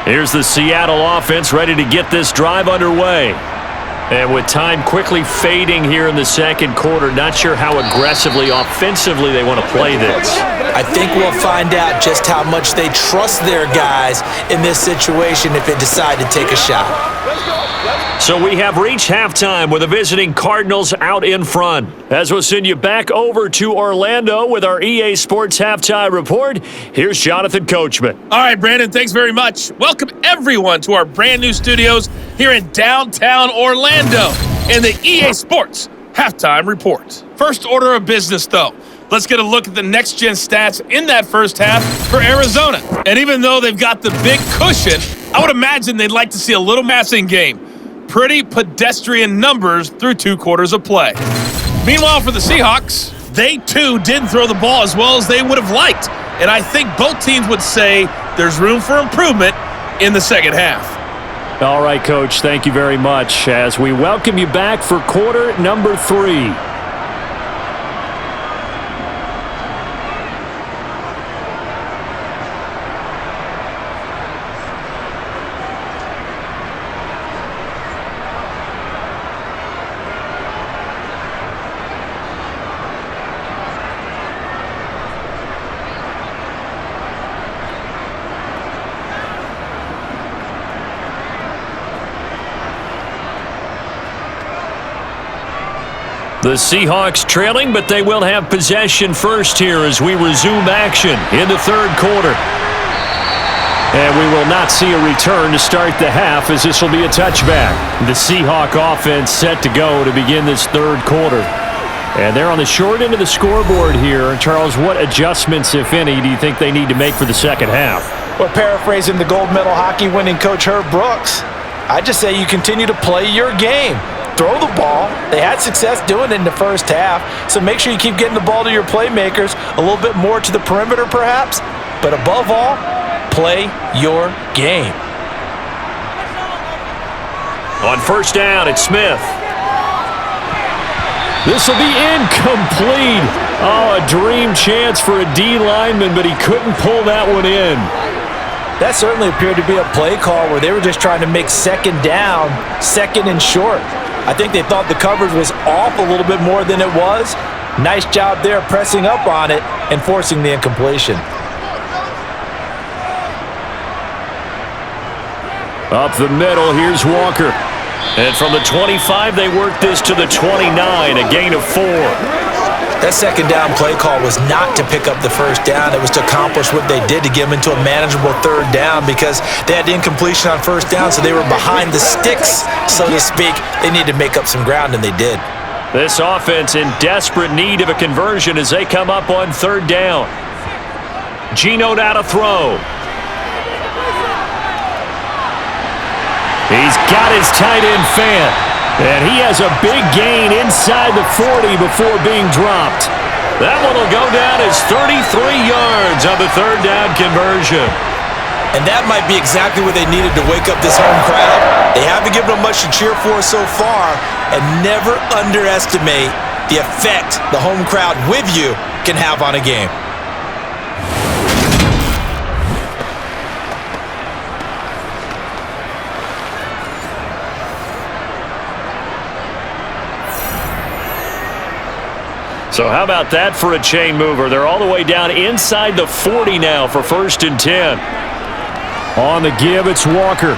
Here's the Seattle offense ready to get this drive underway. And with time quickly fading here in the second quarter, not sure how aggressively, offensively they want to play this. I think we'll find out just how much they trust their guys in this situation if they decide to take a shot. So we have reached halftime with the visiting Cardinals out in front. As we'll send you back over to Orlando with our EA Sports Halftime Report, here's Jonathan Coachman. All right, Brandon, thanks very much. Welcome, everyone, to our brand new studios here in downtown Orlando in the EA Sports Halftime Report. First order of business, though. Let's get a look at the next-gen stats in that first half for Arizona. And even though they've got the big cushion, I would imagine they'd like to see a little passing game. Pretty pedestrian numbers through 2 quarters of play. Meanwhile, for the Seahawks, they too didn't throw the ball as well as they would have liked. And I think both teams would say there's room for improvement in the second half. All right, Coach, thank you very much as we welcome you back for quarter number 3. The Seahawks trailing, but they will have possession first here as we resume action in the third quarter. And we will not see a return to start the half as this will be a touchback. The Seahawk offense set to go to begin this third quarter. And they're on the short end of the scoreboard here. Charles, what adjustments, if any, do you think they need to make for the second half? Well, paraphrasing the gold medal hockey winning coach Herb Brooks, I just say you continue to play your game. Throw the ball. They had success doing it in the first half, so make sure you keep getting the ball to your playmakers, a little bit more to the perimeter perhaps, but above all, Play your game. On first down, it's Smith. This will be incomplete. Oh, a dream chance for a D lineman, but he couldn't pull that one in. That certainly appeared to be a play call where they were just trying to make second down, second and short. I think they thought the coverage was off a little bit more than it was. Nice job there pressing up on it and forcing the incompletion. Up the middle, here's Walker. And from the 25, they work this to the 29, a gain of 4. That second down play call was not to pick up the first down. It was to accomplish what they did to get them into a manageable third down because they had incompletion on first down, so they were behind the sticks, so to speak. They needed to make up some ground, and they did. This offense in desperate need of a conversion as they come up on third down. Geno now to throw. He's got his tight end fan, and he has a big gain inside the 40 before being dropped. That one will go down as 33 yards on the third down conversion. And that might be exactly what they needed to wake up this home crowd. They haven't given them much to cheer for so far, and never underestimate the effect the home crowd with you can have on a game. So how about that for a chain mover? They're all the way down inside the 40 now for first and 10. On the give, it's Walker.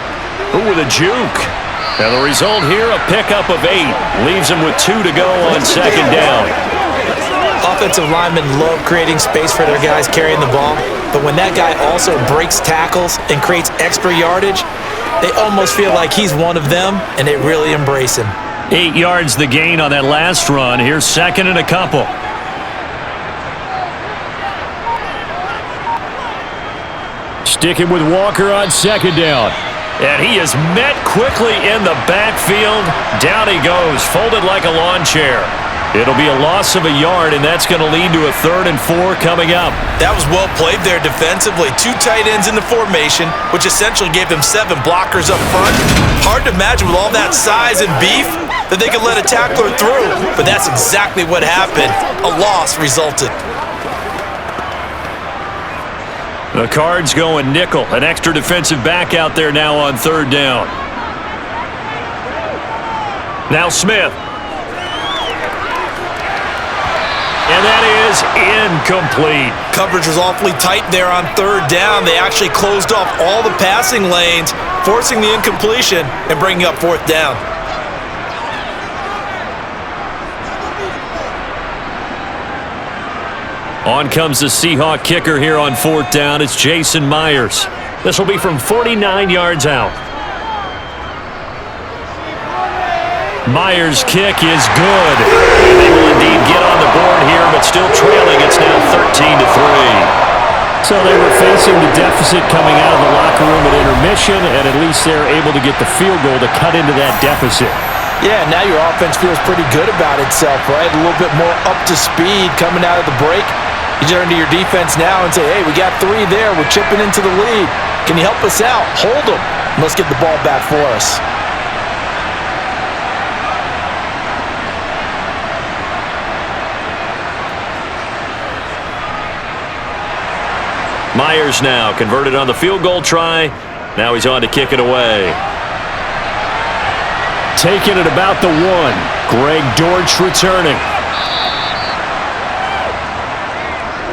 Ooh, with a juke. And the result here, a pickup of 8. Leaves them with 2 to go on second down. Offensive linemen love creating space for their guys carrying the ball, but when that guy also breaks tackles and creates extra yardage, they almost feel like he's one of them, and they really embrace him. 8 yards the gain on that last run. Here's second and a couple. Sticking with Walker on second down. And he is met quickly in the backfield. Down he goes, folded like a lawn chair. It'll be a loss of a yard, and that's going to lead to a 3rd and 4 coming up. That was well played there defensively. 2 tight ends in the formation, which essentially gave them 7 blockers up front. Hard to imagine with all that size and beef that they could let a tackler through, but that's exactly what happened. A loss resulted. The Cards going nickel. An extra defensive back out there now on third down. Now Smith. And that is incomplete. Coverage was awfully tight there on third down. They actually closed off all the passing lanes, forcing the incompletion and bringing up fourth down. On comes the Seahawk kicker here on fourth down. It's Jason Myers. This will be from 49 yards out. Myers' kick is good. They will indeed get on the board here, but still trailing. It's now 13-3. So they were facing the deficit coming out of the locker room at intermission, and at least they're able to get the field goal to cut into that deficit. Yeah, now your offense feels pretty good about itself, right? A little bit more up to speed coming out of the break. You turn to your defense now and say, hey, we got 3 there. We're chipping into the lead. Can you help us out? Hold them. Let's get the ball back for us. Myers now converted on the field goal try. Now he's on to kick it away. Taking it about the 1. Greg Dortch returning.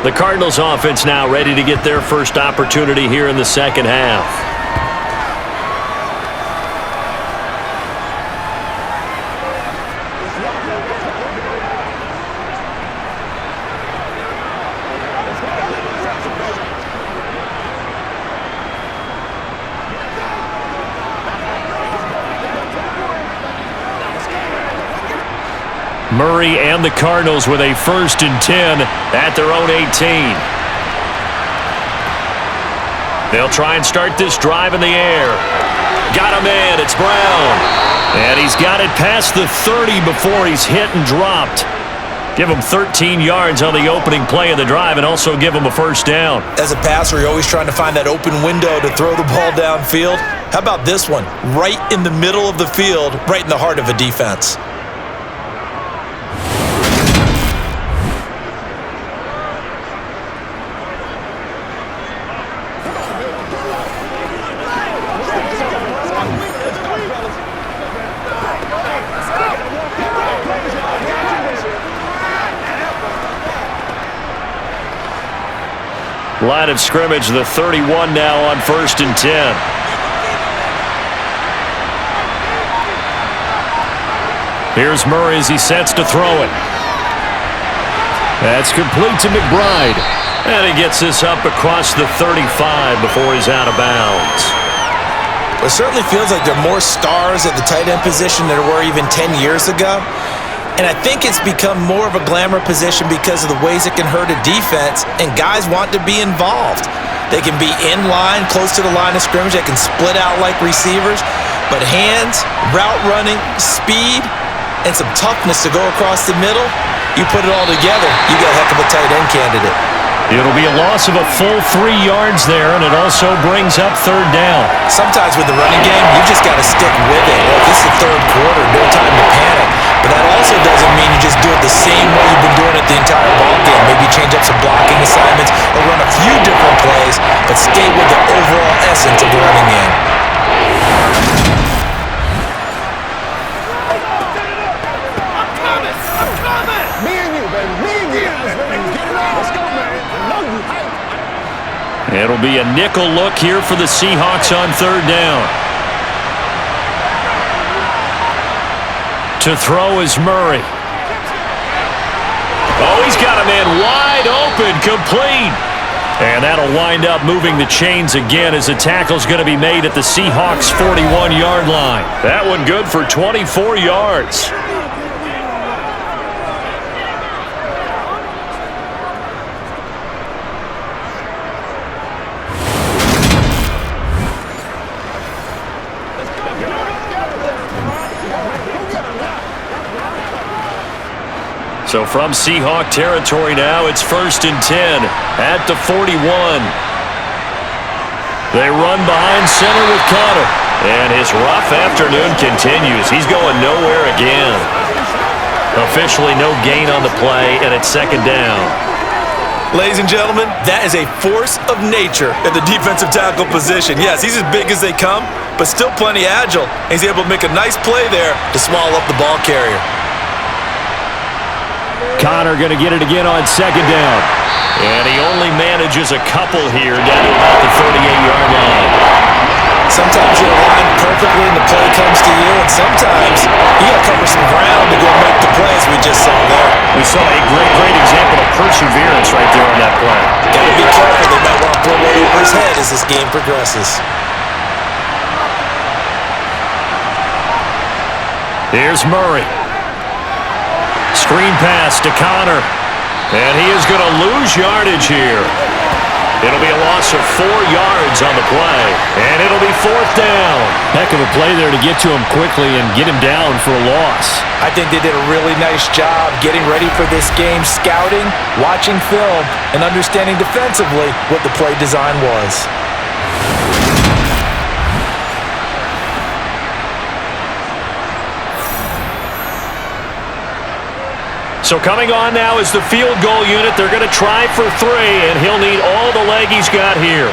The Cardinals offense now ready to get their first opportunity here in the second half. Murray and the Cardinals with a 1st and 10 at their own 18. They'll try and start this drive in the air. Got him in. It's Brown. And he's got it past the 30 before he's hit and dropped. Give them 13 yards on the opening play of the drive and also give them a first down. As a passer, you're always trying to find that open window to throw the ball downfield. How about this one? Right in the middle of the field, right in the heart of a defense. Line of scrimmage, the 31 now on 1st and 10. Here's Murray as he sets to throw it. That's complete to McBride. And he gets this up across the 35 before he's out of bounds. Well, it certainly feels like there are more stars at the tight end position than there were even 10 years ago. And I think it's become more of a glamour position because of the ways it can hurt a defense, and guys want to be involved. They can be in line, close to the line of scrimmage. They can split out like receivers. But hands, route running, speed, and some toughness to go across the middle, you put it all together, you got a heck of a tight end candidate. It'll be a loss of a full 3 yards there, and it also brings up 3rd down. Sometimes with the running game, you just got to stick with it. Look, this is the 3rd quarter, no time to panic. But that also doesn't mean you just do it the same way you've been doing it the entire ball game. Maybe change up some blocking assignments or run a few different plays, but stay with the overall essence of the running game. It'll be a nickel look here for the Seahawks on 3rd down. To throw is Murray. Oh, he's got a man wide open, complete. And that'll wind up moving the chains again as the tackle's going to be made at the Seahawks' 41-yard line. That one good for 24 yards. So from Seahawk territory now, it's 1st and 10 at the 41. They run behind center with Connor. And his rough afternoon continues. He's going nowhere again. Officially no gain on the play, and it's 2nd down. Ladies and gentlemen, that is a force of nature at the defensive tackle position. Yes, he's as big as they come, but still plenty agile. He's able to make a nice play there to swallow up the ball carrier. Connor going to get it again on 2nd down. And he only manages a couple here down to about the 38-yard line. Sometimes you're aligned perfectly and the play comes to you, and sometimes you got to cover some ground to go make the plays we just saw there. We saw a great example of perseverance right there on that play. Got to be careful. They might want to throw one over his head as this game progresses. Here's Murray. Screen pass to Connor. And he is going to lose yardage here. It'll be a loss of 4 yards on the play. And it'll be 4th down. Heck of a play there to get to him quickly and get him down for a loss. I think they did a really nice job getting ready for this game, scouting, watching film, and understanding defensively what the play design was. So coming on now is the field goal unit. They're going to try for 3, and he'll need all the leg he's got here.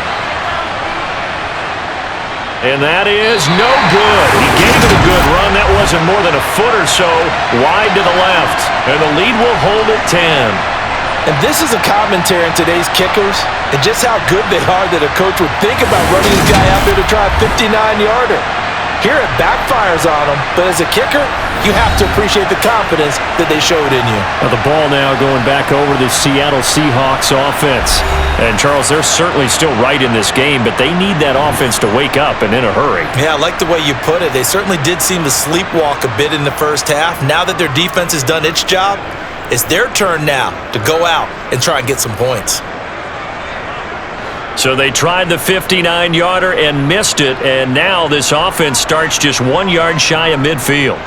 And that is no good. He gave it a good run. That wasn't more than a foot or so wide to the left. And the lead will hold at 10. And this is a commentary on today's kickers and just how good they are that a coach would think about running this guy out there to try a 59-yarder. Here it backfires on him, but as a kicker, you have to appreciate the confidence that they showed in you. Now the ball now going back over to the Seattle Seahawks offense. And Charles, they're certainly still right in this game, but they need that offense to wake up and in a hurry. Yeah, I like the way you put it. They certainly did seem to sleepwalk a bit in the first half. Now that their defense has done its job, it's their turn now to go out and try and get some points. So they tried the 59-yarder and missed it, and now this offense starts just 1 yard shy of midfield.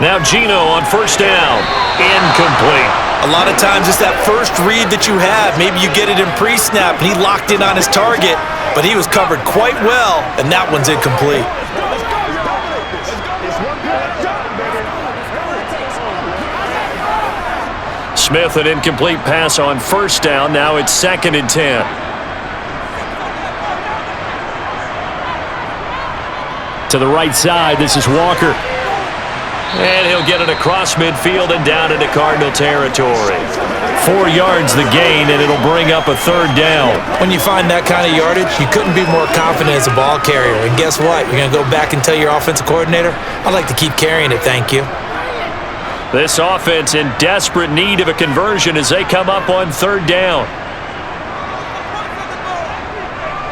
Now Geno on 1st down. Incomplete. A lot of times it's that first read that you have. Maybe you get it in pre-snap, and he locked in on his target, but he was covered quite well, and that one's incomplete. Smith, an incomplete pass on first down. Now it's 2nd and 10. To the right side, this is Walker. And he'll get it across midfield and down into Cardinal territory. 4 yards the gain, and it'll bring up a 3rd down. When you find that kind of yardage, you couldn't be more confident as a ball carrier. And guess what? You're going to go back and tell your offensive coordinator, I'd like to keep carrying it, thank you. This offense in desperate need of a conversion as they come up on 3rd down.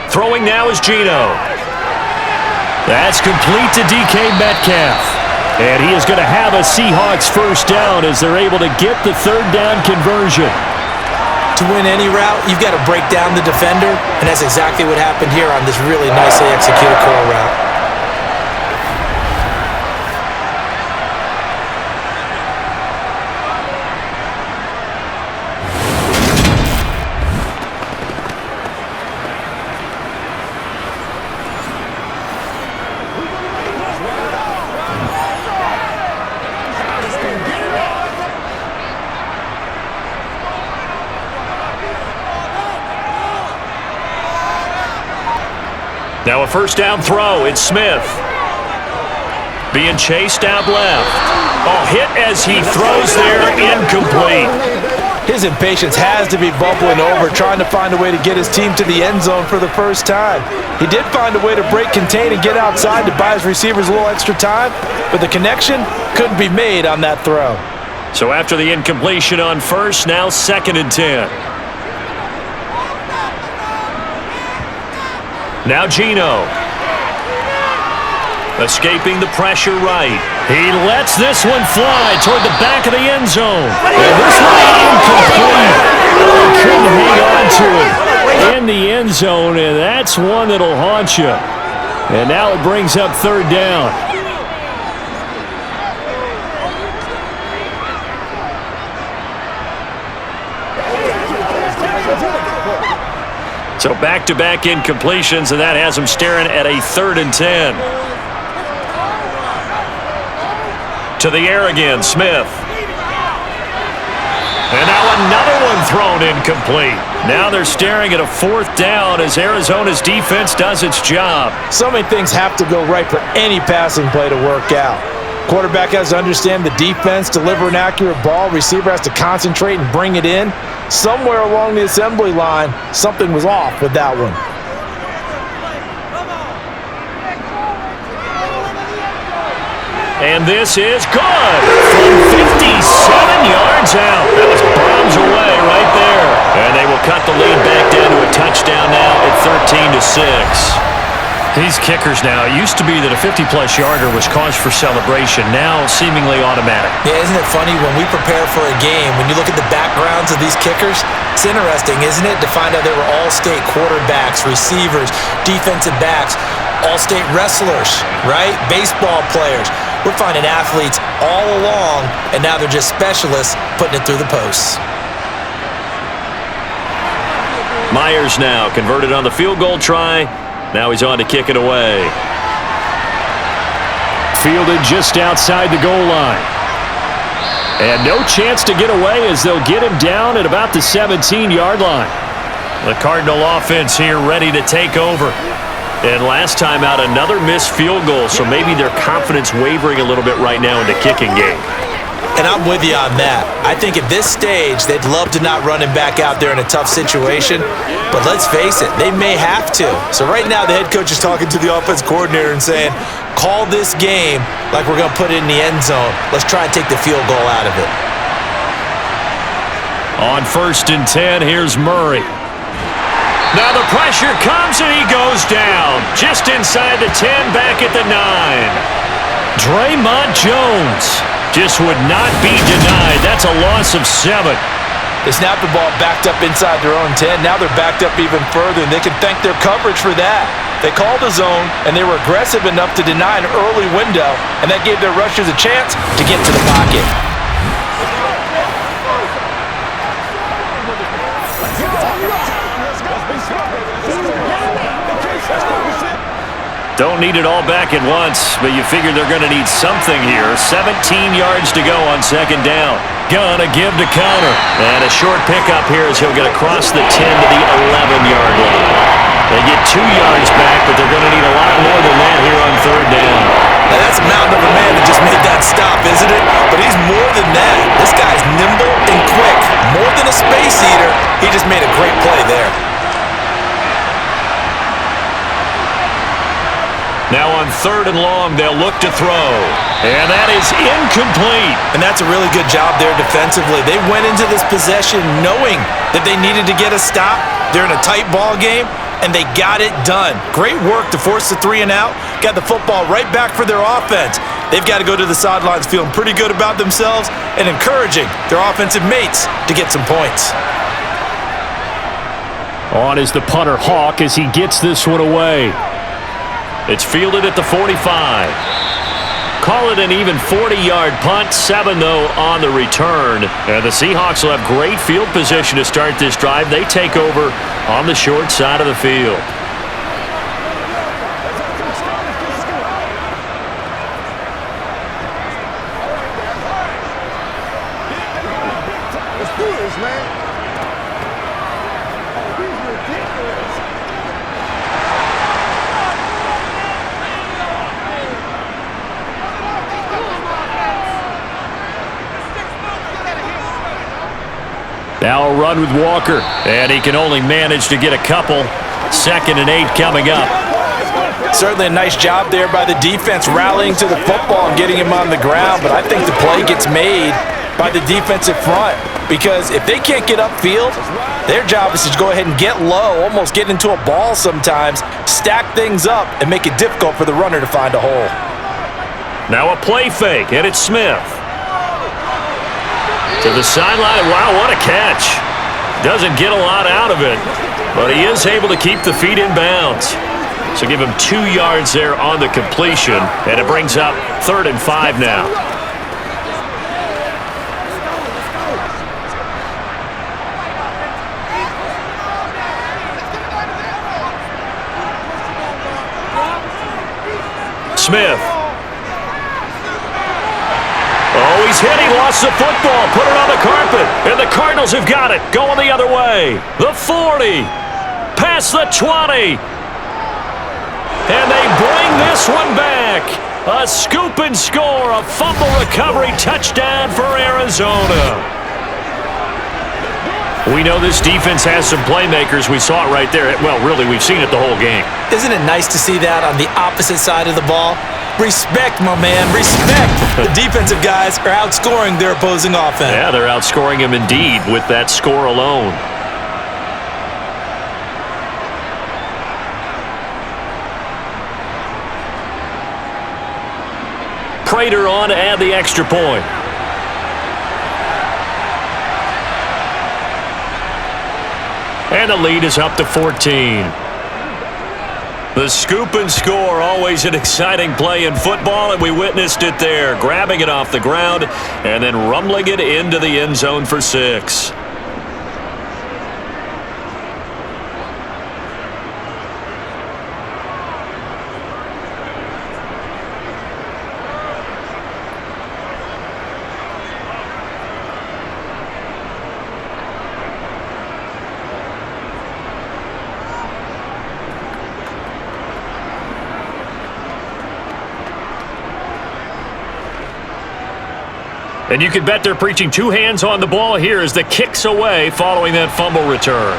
Throwing now is Geno. That's complete to DK Metcalf. And he is going to have a Seahawks 1st down as they're able to get the 3rd down conversion. To win any route, you've got to break down the defender, and that's exactly what happened here on this really nicely executed curl route. Now a 1st down throw. It's Smith. Being chased out left. Oh, hit as he throws there. Incomplete. His impatience has to be bubbling over, trying to find a way to get his team to the end zone for the first time. He did find a way to break contain and get outside to buy his receivers a little extra time, but the connection couldn't be made on that throw. So after the incompletion on 1st, now 2nd and 10. Now Geno. Escaping the pressure right. He lets this one fly toward the back of the end zone. And this one incomplete. Couldn't hang on to it in the end zone, and that's one that'll haunt you. And now it brings up 3rd down. So back-to-back incompletions, and that has him staring at a 3rd and 10. To the air again, Smith. And now another one thrown incomplete. Now they're staring at a 4th down as Arizona's defense does its job. So many things have to go right for any passing play to work out. Quarterback has to understand the defense, deliver an accurate ball. Receiver has to concentrate and bring it in. Somewhere along the assembly line, something was off with that one. And this is good from 57 yards out. That was bombs away right there. And they will cut the lead back down to a touchdown now at 13-6. These kickers now, it used to be that a 50-plus yarder was cause for celebration, now seemingly automatic. Yeah, isn't it funny when we prepare for a game, when you look at the backgrounds of these kickers, it's interesting, isn't it, to find out they were all-state quarterbacks, receivers, defensive backs, all-state wrestlers, right? Baseball players. We're finding athletes all along, and now they're just specialists putting it through the posts. Myers now converted on the field goal try. Now he's on to kick it away. Fielded just outside the goal line. And no chance to get away as they'll get him down at about the 17-yard line. The Cardinal offense here ready to take over. And last time out, another missed field goal, so maybe their confidence wavering a little bit right now in the kicking game. And I'm with you on that. I think at this stage, they'd love to not run him back out there in a tough situation. But let's face it, they may have to. So right now, the head coach is talking to the offense coordinator and saying, call this game like we're going to put it in the end zone. Let's try and take the field goal out of it. On 1st and 10, here's Murray. Now the pressure comes and he goes down. Just inside the 10, back at the 9. Draymond Jones just would not be denied. That's a loss of 7. They snapped the ball backed up inside their own 10. Now they're backed up even further, and they can thank their coverage for that. They called a zone, and they were aggressive enough to deny an early window, and that gave their rushers a chance to get to the pocket. Don't need it all back at once, but you figure they're going to need something here. 17 yards to go on second down. Gonna give to Connor. And a short pickup here as he'll get across the 10 to the 11-yard line. They get 2 yards back, but they're going to need a lot more than that here on third down. Now that's a mountain of a man that just made that stop, isn't it? But he's more than that. This guy's nimble and quick. More than a space eater. He just made a great play there. Now on third and long, they'll look to throw. And that is incomplete. And that's a really good job there defensively. They went into this possession knowing that they needed to get a stop. They're in a tight ball game, and they got it done. Great work to force the 3 and out. Got the football right back for their offense. They've got to go to the sidelines feeling pretty good about themselves and encouraging their offensive mates to get some points. On is the punter Hawk as he gets this one away. It's fielded at the 45. Call it an even 40-yard punt. 7, though, on the return. And the Seahawks will have great field position to start this drive. They take over on the short side of the field. Let's do this, man. Now a run with Walker, and he can only manage to get a couple. 2nd and 8 coming up. Certainly a nice job there by the defense rallying to the football and getting him on the ground, but I think the play gets made by the defensive front because if they can't get upfield, their job is to go ahead and get low, almost get into a ball sometimes, stack things up, and make it difficult for the runner to find a hole. Now a play fake, and it's Smith. To the sideline. Wow, what a catch. Doesn't get a lot out of it, but he is able to keep the feet in bounds. So give him 2 yards there on the completion, and it brings up 3rd and 5 now. Smith. Oh, he's hit. He lost the football. Put it on the carpet. And the Cardinals have got it. Going the other way. The 40. Past the 20. And they bring this one back. A scoop and score. A fumble recovery touchdown for Arizona. We know this defense has some playmakers. We saw it right there. Well, really, we've seen it the whole game. Isn't it nice to see that on the opposite side of the ball? Respect, my man, respect. The defensive guys are outscoring their opposing offense. Yeah, they're outscoring him indeed with that score alone. Prater on to add the extra point. And the lead is up to 14. The scoop and score, always an exciting play in football, and we witnessed it there, grabbing it off the ground and then rumbling it into the end zone for 6. And you can bet they're preaching 2 hands on the ball here as the kick's away following that fumble return.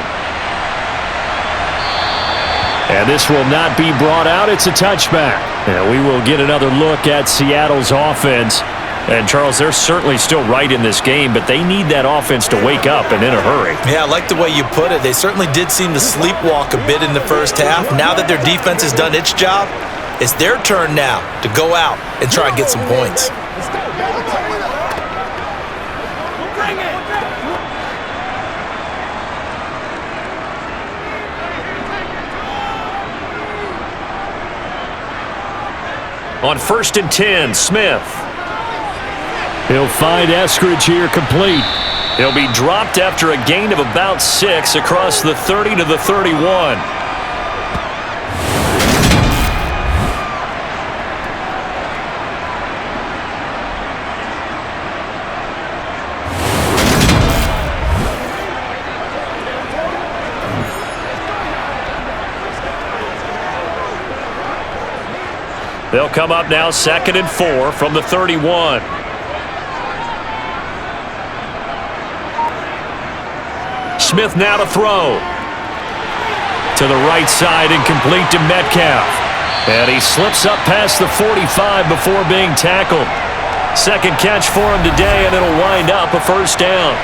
And this will not be brought out. It's a touchback. And we will get another look at Seattle's offense. And, Charles, they're certainly still right in this game, but they need that offense to wake up and in a hurry. Yeah, I like the way you put it. They certainly did seem to sleepwalk a bit in the first half. Now that their defense has done its job, it's their turn now to go out and try and get some points. On 1st and 10, Smith. He'll find Eskridge here complete. He'll be dropped after a gain of about 6 across the 30 to the 31. They'll come up now 2nd and 4 from the 31. Smith now to throw. To the right side, incomplete to Metcalf. And he slips up past the 45 before being tackled. Second catch for him today, and it'll wind up a first down.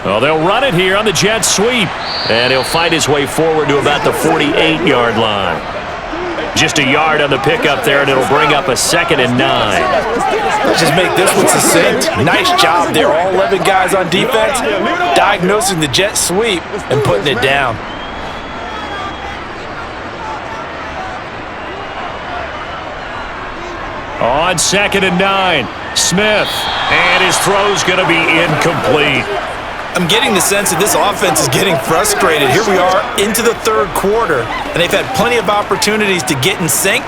Well, they'll run it here on the jet sweep. And he'll fight his way forward to about the 48-yard line. Just a yard on the pickup there, and it'll bring up a 2nd and 9. Let's just make this one succinct. Nice job there. All 11 guys on defense diagnosing the jet sweep and putting it down. On 2nd and 9, Smith. And his throw's going to be incomplete. I'm getting the sense that this offense is getting frustrated. Here we are into the third quarter, and they've had plenty of opportunities to get in sync.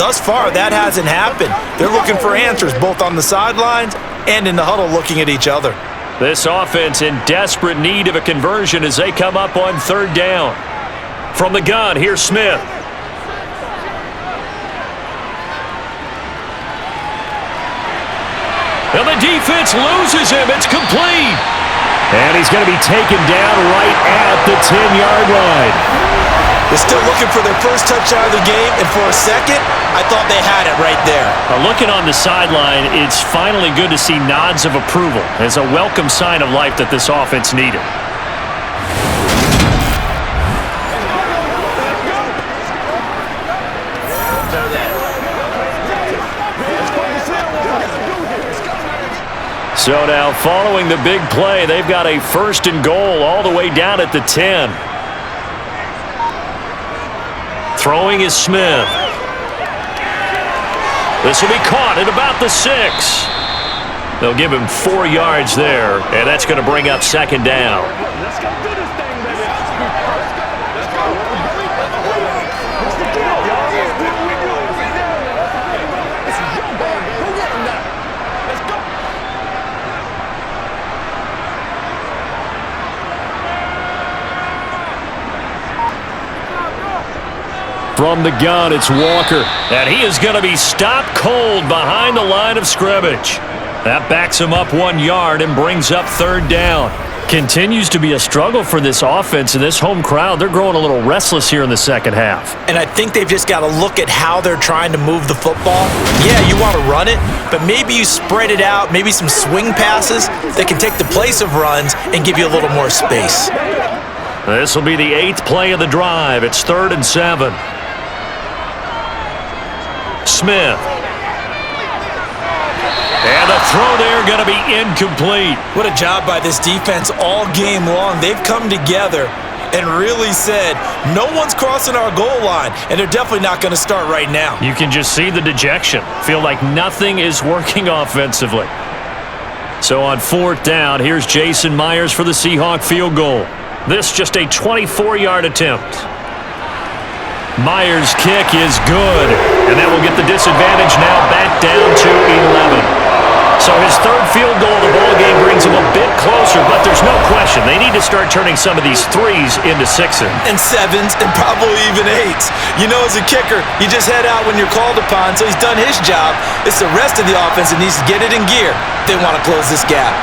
Thus far, that hasn't happened. They're looking for answers both on the sidelines and in the huddle looking at each other. This offense in desperate need of a conversion as they come up on 3rd down. From the gun, here's Smith. And the defense loses him. It's complete. And he's going to be taken down right at the 10-yard line. They're still looking for their first touchdown of the game, and for a second, I thought they had it right there. Looking on the sideline, it's finally good to see nods of approval. It's a welcome sign of life that this offense needed. So now, following the big play, they've got a 1st and goal all the way down at the 10. Throwing is Smith. This will be caught at about the 6. They'll give him 4 yards there, and that's going to bring up 2nd down. From the gun, it's Walker. And he is going to be stopped cold behind the line of scrimmage. That backs him up 1 yard and brings up 3rd down. Continues to be a struggle for this offense and this home crowd. They're growing a little restless here in the second half. And I think they've just got to look at how they're trying to move the football. Yeah, you want to run it, but maybe you spread it out, maybe some swing passes that can take the place of runs and give you a little more space. This will be the 8th play of the drive. It's 3rd and 7. Smith. And the throw there going to be incomplete. What a job by this defense all game long. They've come together and really said, no one's crossing our goal line, and they're definitely not going to start right now. You can just see the dejection. Feel like nothing is working offensively. So on 4th down, here's Jason Myers for the Seahawks field goal. This just a 24-yard attempt. Myers' kick is good, and that will get the disadvantage now back down to 11. So his 3rd field goal of the ballgame brings him a bit closer, but there's no question they need to start turning some of these 3s into 6s. And 7s, and probably even 8s. You know, as a kicker, you just head out when you're called upon, so he's done his job. It's the rest of the offense that needs to get it in gear if they want to close this gap.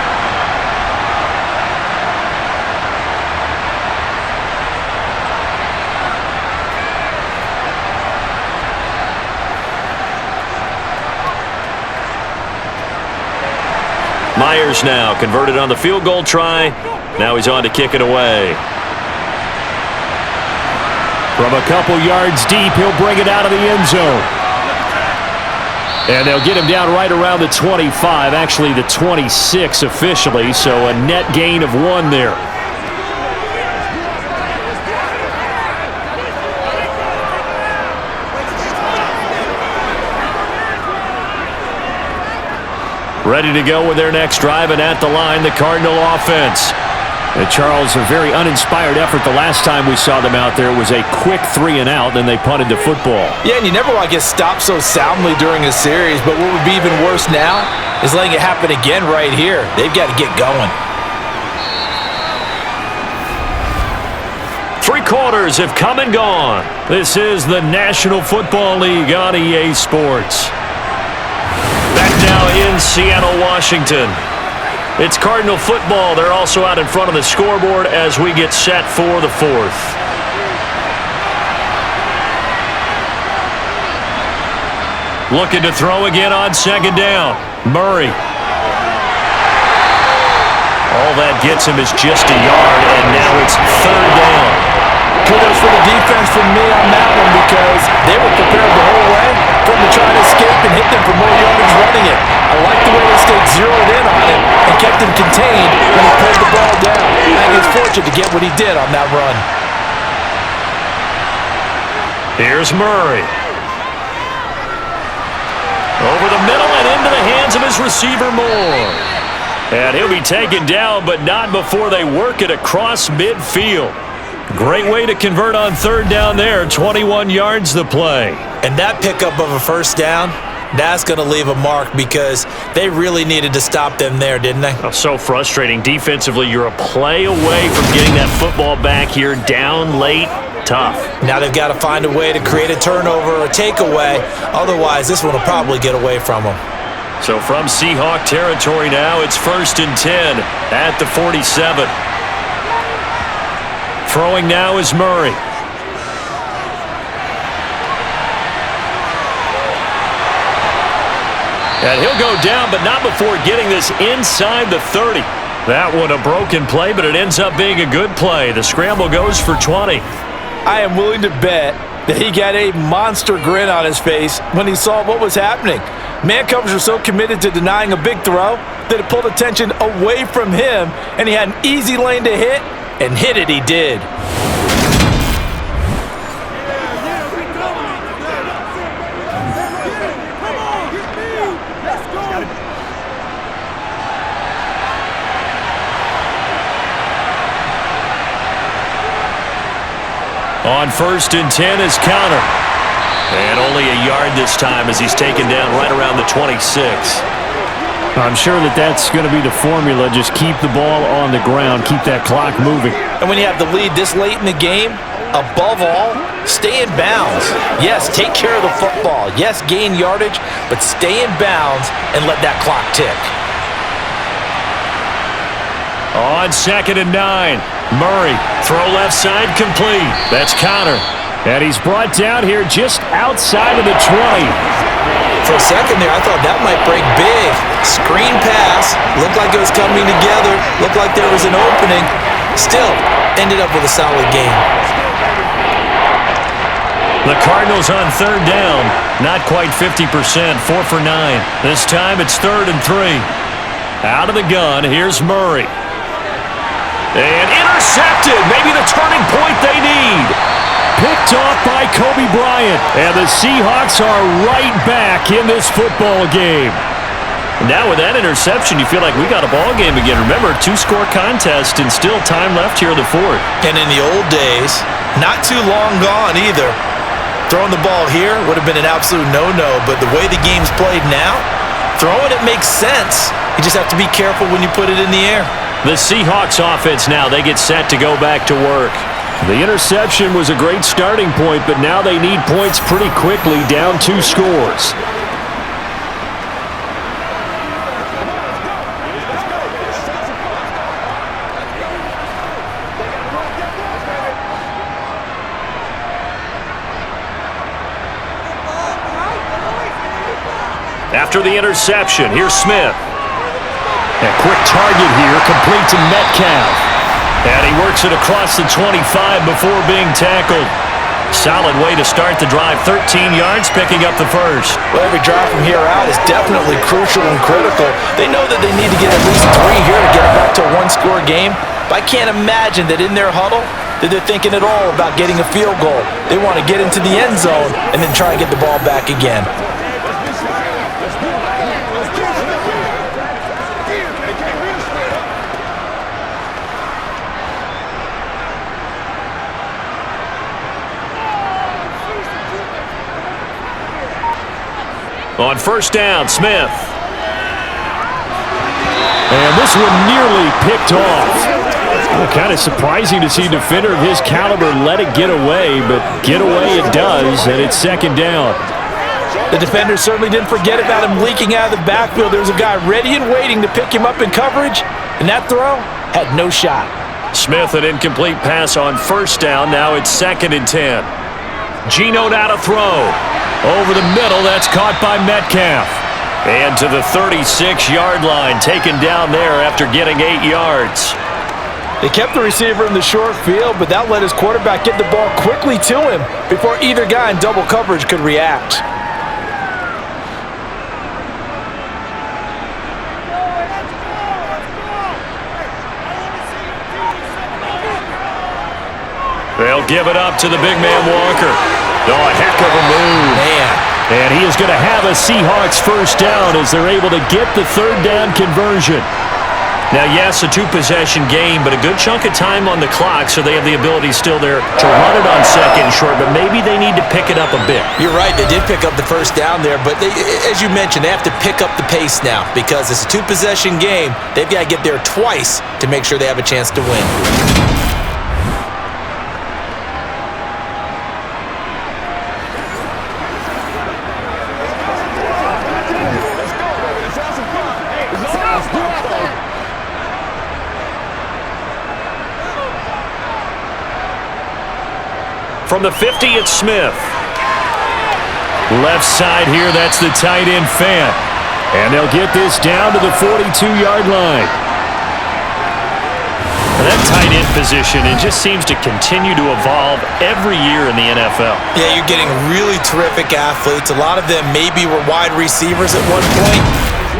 Myers now converted on the field goal try. Now he's on to kick it away. From a couple yards deep, he'll bring it out of the end zone. And they'll get him down right around the 25, actually the 26 officially, so a net gain of 1 there. Ready to go with their next drive, and at the line, the Cardinal offense. Charles, a very uninspired effort the last time we saw them out there. It was a quick 3-and-out, then they punted the football. Yeah, and you never want to get stopped so soundly during a series, but what would be even worse now is letting it happen again right here. They've got to get going. 3 quarters have come and gone. This is the National Football League on EA Sports. Back now in Seattle, Washington. It's Cardinal football. They're also out in front of the scoreboard as we get set for the 4th. Looking to throw again on 2nd down. Murray. All that gets him is just a yard, and now it's 3rd down. Kudos for the defense from me on that one because they were prepared the whole way for him to try to escape and hit them for more yardage running it. I like the way they stayed zeroed in on him and kept him contained when he pulled the ball down. I think he's fortunate to get what he did on that run. Here's Murray. Over the middle and into the hands of his receiver, Moore. And he'll be taken down, but not before they work it across midfield. Great way to convert on 3rd down there. 21 yards the play. And that pickup of a 1st down, that's going to leave a mark because they really needed to stop them there, didn't they? Oh, so frustrating. Defensively, you're a play away from getting that football back here down late. Tough. Now they've got to find a way to create a turnover or a takeaway. Otherwise, this one will probably get away from them. So from Seahawk territory now, it's 1st and 10 at the 47. Throwing now is Murray. And he'll go down, but not before getting this inside the 30. That one a broken play, but it ends up being a good play. The scramble goes for 20. I am willing to bet that he got a monster grin on his face when he saw what was happening. Man coverage were so committed to denying a big throw that it pulled attention away from him, and he had an easy lane to hit, and hit it he did. On 1st and 10 is counter. And only a yard this time as he's taken down right around the 26. I'm sure that's going to be the formula. Just keep the ball on the ground. Keep that clock moving. And when you have the lead this late in the game, above all, stay in bounds. Yes, take care of the football. Yes, gain yardage, but stay in bounds and let that clock tick. On 2nd and 9, Murray. Throw left side complete. That's counter. And he's brought down here just outside of the 20. For a second there, I thought that might break big. Screen pass. Looked like it was coming together. Looked like there was an opening. Still, ended up with a solid game. The Cardinals on 3rd down. Not quite 50%. 4 for 9. This time it's 3rd and 3. Out of the gun, here's Murray. And intercepted. Maybe the turning point they need. Picked off by Kobe Bryant. And the Seahawks are right back in this football game. Now with that interception, you feel like we got a ball game again. Remember, 2-score contest and still time left here in the 4th. And in the old days, not too long gone either. Throwing the ball here would have been an absolute no-no. But the way the game's played now, throwing it makes sense. You just have to be careful when you put it in the air. The Seahawks offense now, they get set to go back to work. The interception was a great starting point, but now they need points pretty quickly, down 2 scores. After the interception, here's Smith. A quick target here, complete to Metcalf. And he works it across the 25 before being tackled. Solid way to start the drive. 13 yards, picking up the first. Well, every drive from here out is definitely crucial and critical. They know that they need to get at least 3 here to get it back to a 1-score game. But I can't imagine that in their huddle that they're thinking at all about getting a field goal. They want to get into the end zone and then try and get the ball back again. On first down, Smith. And this one nearly picked off. Kind of surprising to see a defender of his caliber let it get away, but get away it does, and it's second down. The defender certainly didn't forget about him leaking out of the backfield. There was a guy ready and waiting to pick him up in coverage, and that throw had no shot. Smith, an incomplete pass on first down. Now it's 2nd and 10. Geno out to throw. Over the middle, that's caught by Metcalf. And to the 36-yard line, taken down there after getting 8 yards. They kept the receiver in the short field, but that let his quarterback get the ball quickly to him before either guy in double coverage could react. They'll give it up to the big man Walker. Oh, a heck of a move. Man. And he is going to have a Seahawks first down as they're able to get the third down conversion. Now, yes, a two-possession game, but a good chunk of time on the clock, so they have the ability still there to run it on second and short, but maybe they need to pick it up a bit. You're right, they did pick up the first down there, but as you mentioned, they have to pick up the pace now because it's a two-possession game. They've got to get there twice to make sure they have a chance to win. From the 50, it's Smith. Left side here, that's the tight end Fant. And they'll get this down to the 42-yard line. And that tight end position, it just seems to continue to evolve every year in the NFL. Yeah, you're getting really terrific athletes. A lot of them maybe were wide receivers at one point.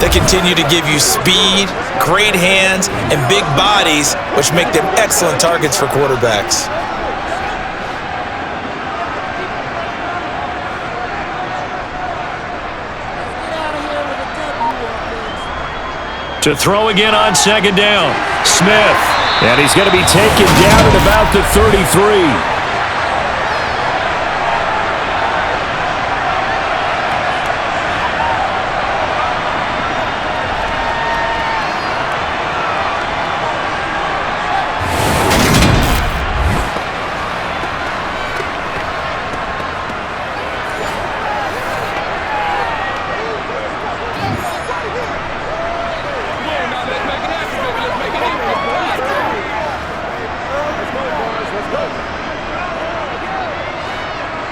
They continue to give you speed, great hands, and big bodies, which make them excellent targets for quarterbacks. To throw again on second down. Smith. And he's going to be taken down at about the 33.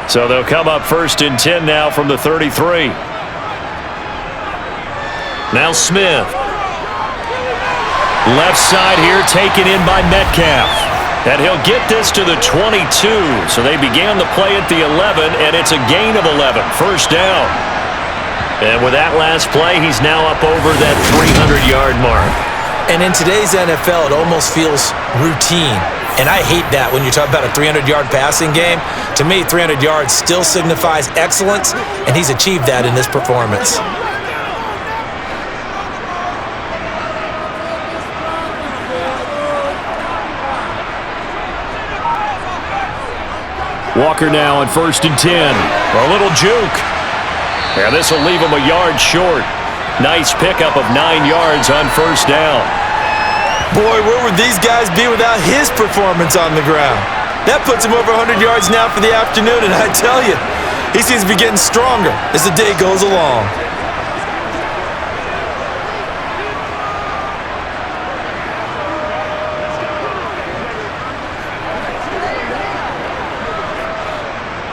So they'll come up 1st and 10 now from the 33. Now Smith. Left side here taken in by Metcalf. And he'll get this to the 22. So they began the play at the 11, and it's a gain of 11. First down. And with that last play, he's now up over that 300-yard mark. And in today's NFL, it almost feels routine. And I hate that when you talk about a 300-yard passing game. To me, 300 yards still signifies excellence, and he's achieved that in this performance. Walker now on 1st and 10. A little juke. And this will leave him a yard short. Nice pickup of 9 yards on first down. Boy, where would these guys be without his performance on the ground? That puts him over 100 yards now for the afternoon, and I tell you, he seems to be getting stronger as the day goes along.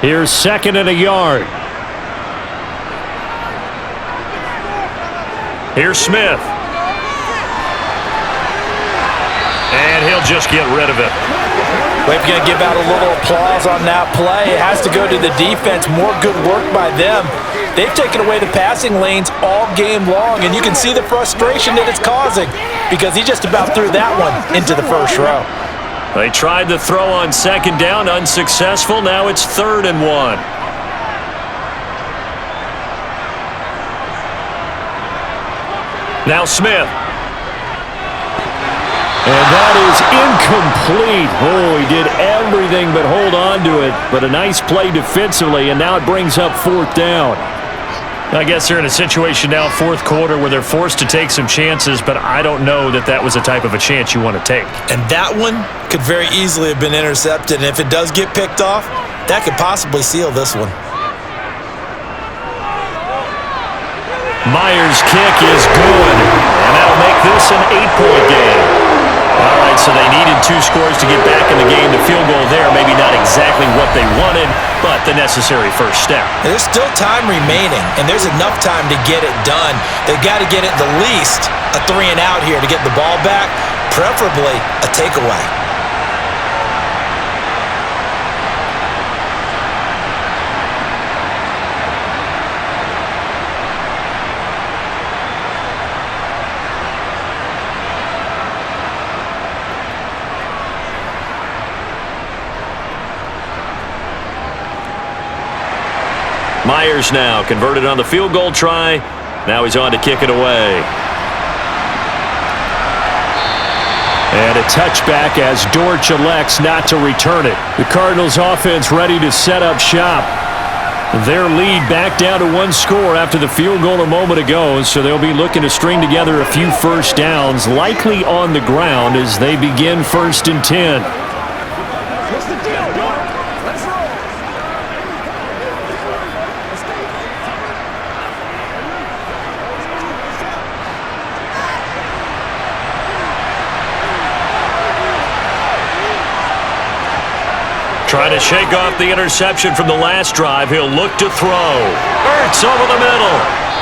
Here's 2nd and a yard. Here's Smith. And he'll just get rid of it. We're going to give out a little applause on that play. It has to go to the defense. More good work by them. They've taken away the passing lanes all game long, and you can see the frustration that it's causing because he just about threw that one into the first row. They tried the throw on second down, unsuccessful. Now it's 3rd and 1. Now Smith. And that is incomplete. Oh, he did everything but hold on to it. But a nice play defensively, and now it brings up 4th down. I guess they're in a situation now, fourth quarter, where they're forced to take some chances, but I don't know that that was the type of a chance you want to take. And that one could very easily have been intercepted, and if it does get picked off, that could possibly seal this one. Myers' kick is good, and that'll make this an 8-point game. All right, so they needed 2 scores to get back in the game. The field goal there, maybe not exactly what they wanted, but the necessary first step. There's still time remaining, and there's enough time to get it done. They've got to get at the least a 3-and-out here to get the ball back, preferably a takeaway. Myers now converted on the field goal try. Now he's on to kick it away. And a touchback as Dortch elects not to return it. The Cardinals offense ready to set up shop. Their lead back down to 1 score after the field goal a moment ago, so they'll be looking to string together a few first downs, likely on the ground as they begin 1st and 10. What's the deal, Dort? Let's roll. Trying to shake off the interception from the last drive. He'll look to throw. Ertz over the middle.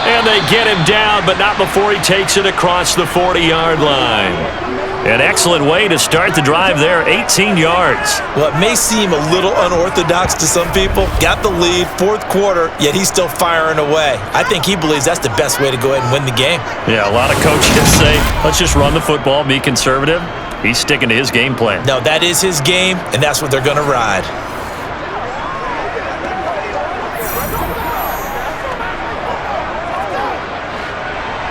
And they get him down, but not before he takes it across the 40-yard line. An excellent way to start the drive there, 18 yards. Well, it may seem a little unorthodox to some people. Got the lead, 4th quarter, yet he's still firing away. I think he believes that's the best way to go ahead and win the game. Yeah, a lot of coaches say, let's just run the football, be conservative. He's sticking to his game plan. No, that is his game, and that's what they're going to ride.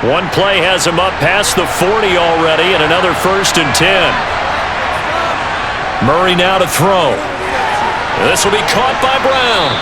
One play has him up past the 40 already, and another 1st and 10. Murray now to throw. This will be caught by Brown.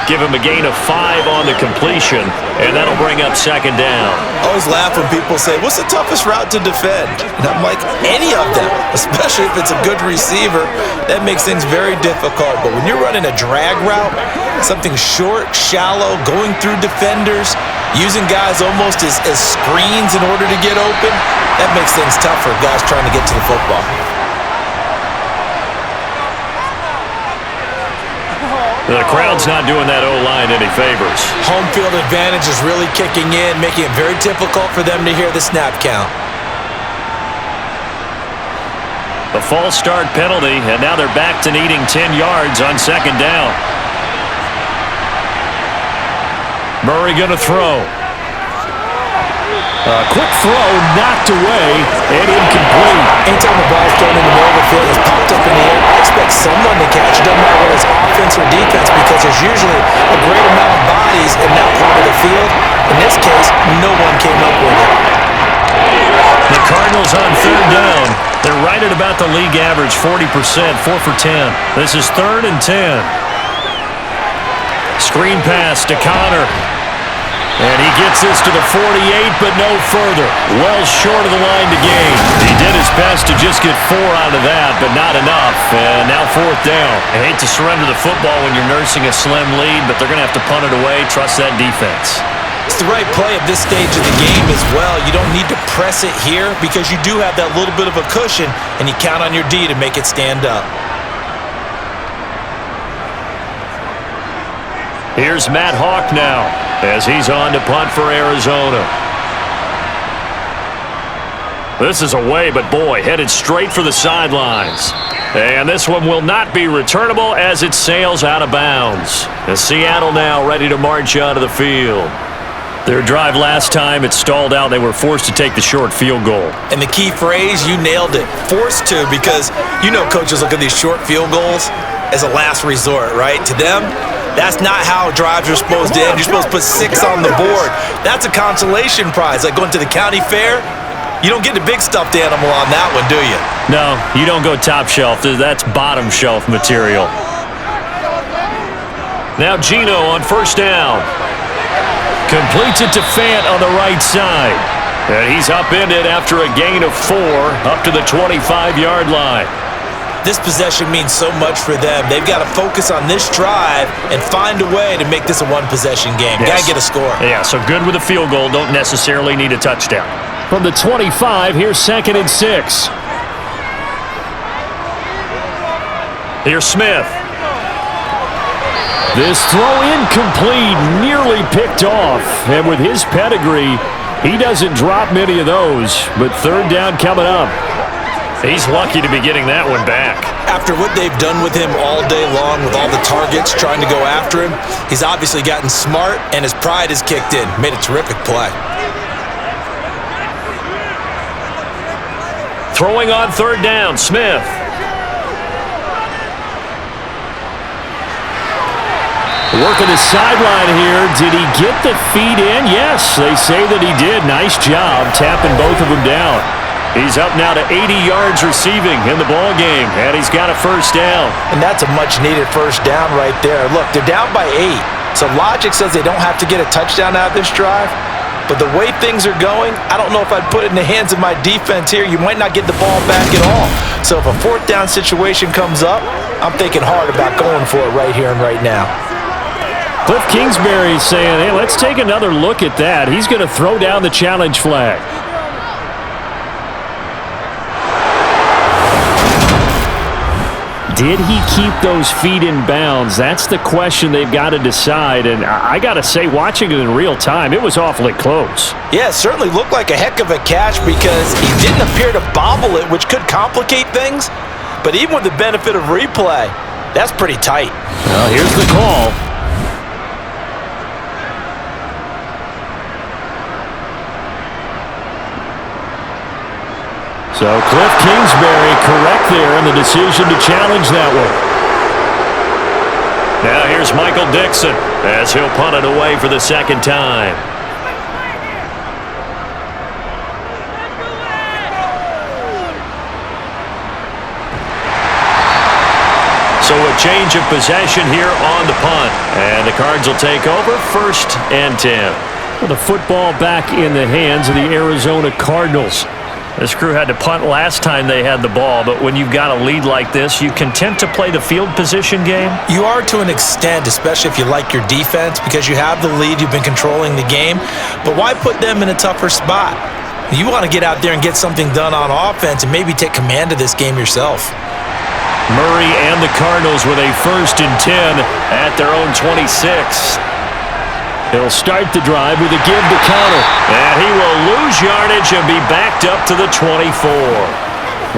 Give him a gain of 5 on the completion, and that'll bring up 2nd down. I always laugh when people say, what's the toughest route to defend? And I'm like, any of them, especially if it's a good receiver. That makes things very difficult. But when you're running a drag route, something short, shallow, going through defenders, using guys almost as screens in order to get open, that makes things tough for guys trying to get to the football. The crowd's not doing that O-line any favors. Home field advantage is really kicking in, making it very difficult for them to hear the snap count. The false start penalty, and now they're back to needing 10 yards on 2nd down. Murray going to throw. A quick throw knocked away and incomplete. Anytime the ball's thrown in the middle of the field, it's popped up in the air, I expect someone to catch it. Doesn't matter whether it's offense or defense, because there's usually a great amount of bodies in that part of the field. In this case, no one came up with it. The Cardinals on 3rd down. They're right at about the league average, 40%, 4 for 10. This is 3rd and 10. Screen pass to Connor. And he gets this to the 48, but no further. Well short of the line to gain. He did his best to just get 4 out of that, but not enough. And now 4th down. I hate to surrender the football when you're nursing a slim lead, but they're going to have to punt it away. Trust that defense. It's the right play at this stage of the game as well. You don't need to press it here because you do have that little bit of a cushion, and you count on your D to make it stand up. Here's Matt Hawk now as he's on to punt for Arizona. This is away, but boy, headed straight for the sidelines. And this one will not be returnable as it sails out of bounds. And Seattle now ready to march out of the field. Their drive last time, it stalled out. They were forced to take the short field goal. And the key phrase, you nailed it. Forced to, because you know coaches look at these short field goals as a last resort, right? To them, that's not how drives are supposed to end. You're supposed to put 6 on the board. That's a consolation prize. Like going to the county fair, you don't get the big stuffed animal on that one, do you? No, you don't go top shelf. That's bottom shelf material. Now Gino on 1st down. Completes it to Fant on the right side. And he's upended after a gain of 4 up to the 25-yard line. This possession means so much for them. They've got to focus on this drive and find a way to make this a one-possession game. Yes. Got to get a score. Yeah, so good with a field goal. Don't necessarily need a touchdown. From the 25, here's 2nd and 6. Here's Smith. This throw incomplete, nearly picked off. And with his pedigree, he doesn't drop many of those. But 3rd down coming up. He's lucky to be getting that one back. After what they've done with him all day long with all the targets trying to go after him, he's obviously gotten smart and his pride has kicked in. Made a terrific play. Throwing on 3rd down, Smith. Working the sideline here. Did he get the feet in? Yes, they say that he did. Nice job tapping both of them down. He's up now to 80 yards receiving in the ball game, and he's got a 1st down. And that's a much-needed 1st down right there. Look, they're down by 8, so logic says they don't have to get a touchdown out of this drive. But the way things are going, I don't know if I'd put it in the hands of my defense here. You might not get the ball back at all. So if a 4th down situation comes up, I'm thinking hard about going for it right here and right now. Cliff Kingsbury is saying, hey, let's take another look at that. He's going to throw down the challenge flag. Did he keep those feet in bounds? That's the question they've got to decide. And I got to say, watching it in real time, it was awfully close. Yeah, it certainly looked like a heck of a catch because he didn't appear to bobble it, which could complicate things. But even with the benefit of replay, that's pretty tight. Well, here's the call. So Cliff Kingsbury correct there in the decision to challenge that one. Now here's Michael Dixon as he'll punt it away for the 2nd time. So a change of possession here on the punt. And the Cards will take over 1st and 10. With the football back in the hands of the Arizona Cardinals. This crew had to punt last time they had the ball, but when you've got a lead like this, you content to play the field position game? You are to an extent, especially if you like your defense, because you have the lead, you've been controlling the game. But why put them in a tougher spot? You want to get out there and get something done on offense and maybe take command of this game yourself. Murray and the Cardinals with a 1st and 10 at their own 26. He'll start the drive with a give to counter. And he will lose yardage and be backed up to the 24.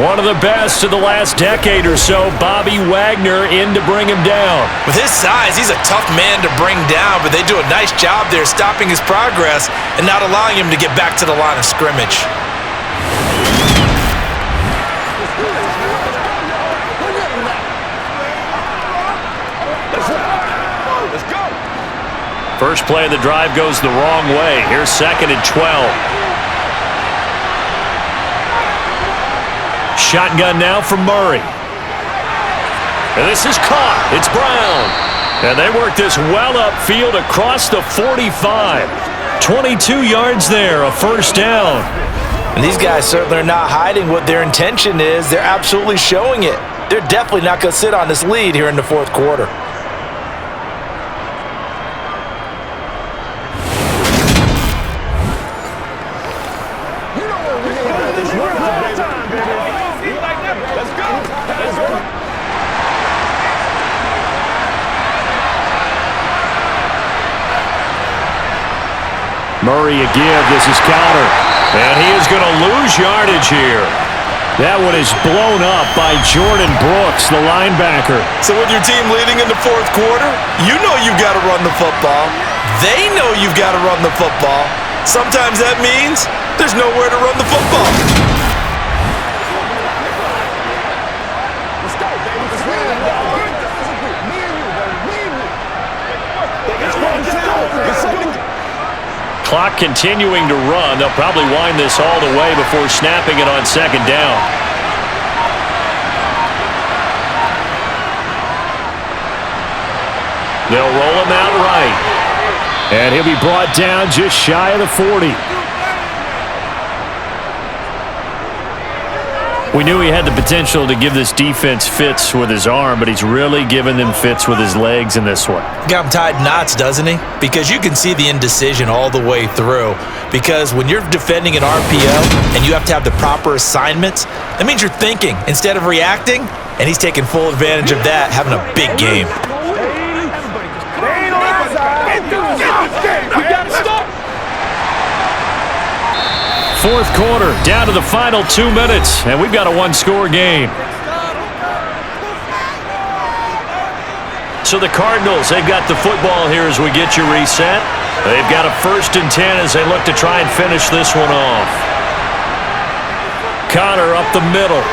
One of the best of the last decade or so, Bobby Wagner in to bring him down. With his size, he's a tough man to bring down, but they do a nice job there stopping his progress and not allowing him to get back to the line of scrimmage. First play of the drive goes the wrong way. Here's 2nd and 12. Shotgun now for Murray. And this is caught. It's Brown. And they work this well upfield across the 45. 22 yards there, a 1st down. And these guys certainly are not hiding what their intention is. They're absolutely showing it. They're definitely not going to sit on this lead here in the 4th quarter. Murray a give. This is counter. And he is going to lose yardage here. That one is blown up by Jordan Brooks, the linebacker. So with your team leading in the 4th quarter, you know you've got to run the football. They know you've got to run the football. Sometimes that means there's nowhere to run the football. Clock continuing to run. They'll probably wind this all the way before snapping it on 2nd down. They'll roll him out right. And he'll be brought down just shy of the 40. We knew he had the potential to give this defense fits with his arm, but he's really given them fits with his legs in this one. Got him tied knots, doesn't he? Because you can see the indecision all the way through. Because when you're defending an RPO and you have to have the proper assignments, that means you're thinking instead of reacting, and he's taking full advantage of that, having a big game. Fourth quarter, down to the final 2 minutes, and we've got a one-score game. So the Cardinals, they've got the football here as we get you reset. They've got a 1st and 10 as they look to try and finish this one off. Connor up the middle.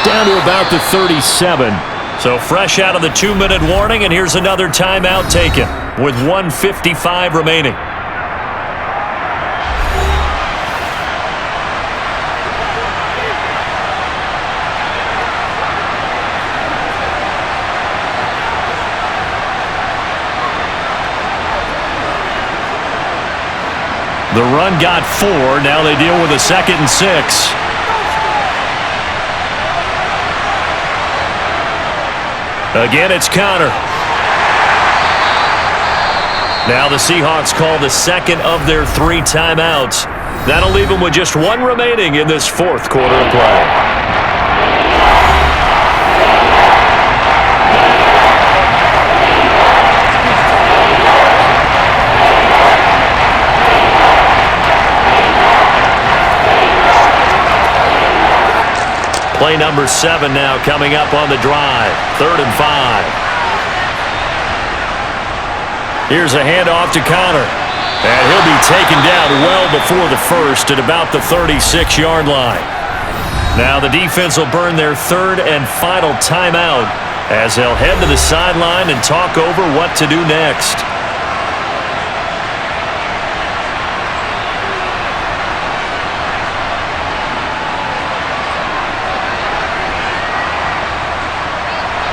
Down to about the 37. So fresh out of the 2-minute warning, and here's another timeout taken with 1:55 remaining. The run got 4. Now they deal with a 2nd and 6. Again, it's Connor. Now the Seahawks call the 2nd of their 3 timeouts. That'll leave them with just 1 remaining in this 4th quarter of play. Play number 7 now coming up on the drive. 3rd and 5. Here's a handoff to Connor. And he'll be taken down well before the first at about the 36-yard line. Now the defense will burn their 3rd and final timeout as they'll head to the sideline and talk over what to do next.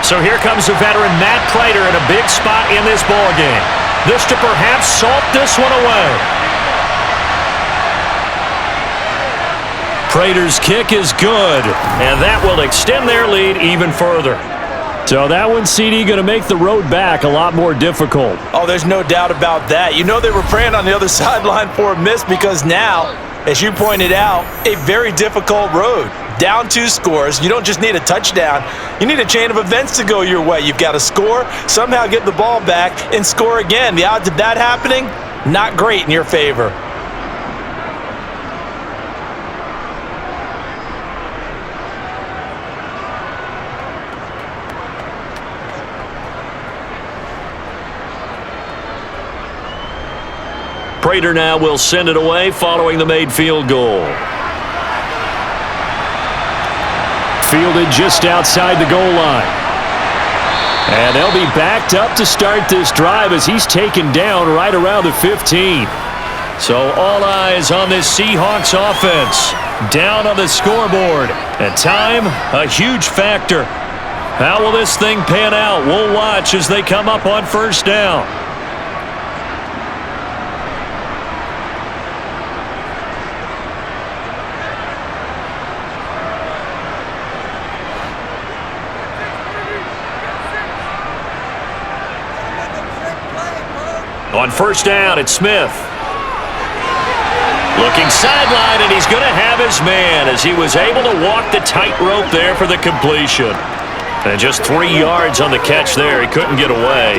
So here comes the veteran Matt Prater in a big spot in this ballgame. This to perhaps salt this one away. Prater's kick is good, and that will extend their lead even further. So that one, CD, going to make the road back a lot more difficult. Oh, there's no doubt about that. You know they were praying on the other sideline for a miss because now, as you pointed out, a very difficult road. Down 2 scores. You don't just need a touchdown. You need a chain of events to go your way. You've got to score, somehow get the ball back, and score again. The odds of that happening, not great in your favor. Prater now will send it away following the made field goal. Fielded just outside the goal line. And they'll be backed up to start this drive as he's taken down right around the 15. So all eyes on this Seahawks offense. Down on the scoreboard. And time, a huge factor. How will this thing pan out? We'll watch as they come up on 1st down. On 1st down, it's Smith. Looking sideline, and he's going to have his man as he was able to walk the tightrope there for the completion. And just 3 yards on the catch there. He couldn't get away.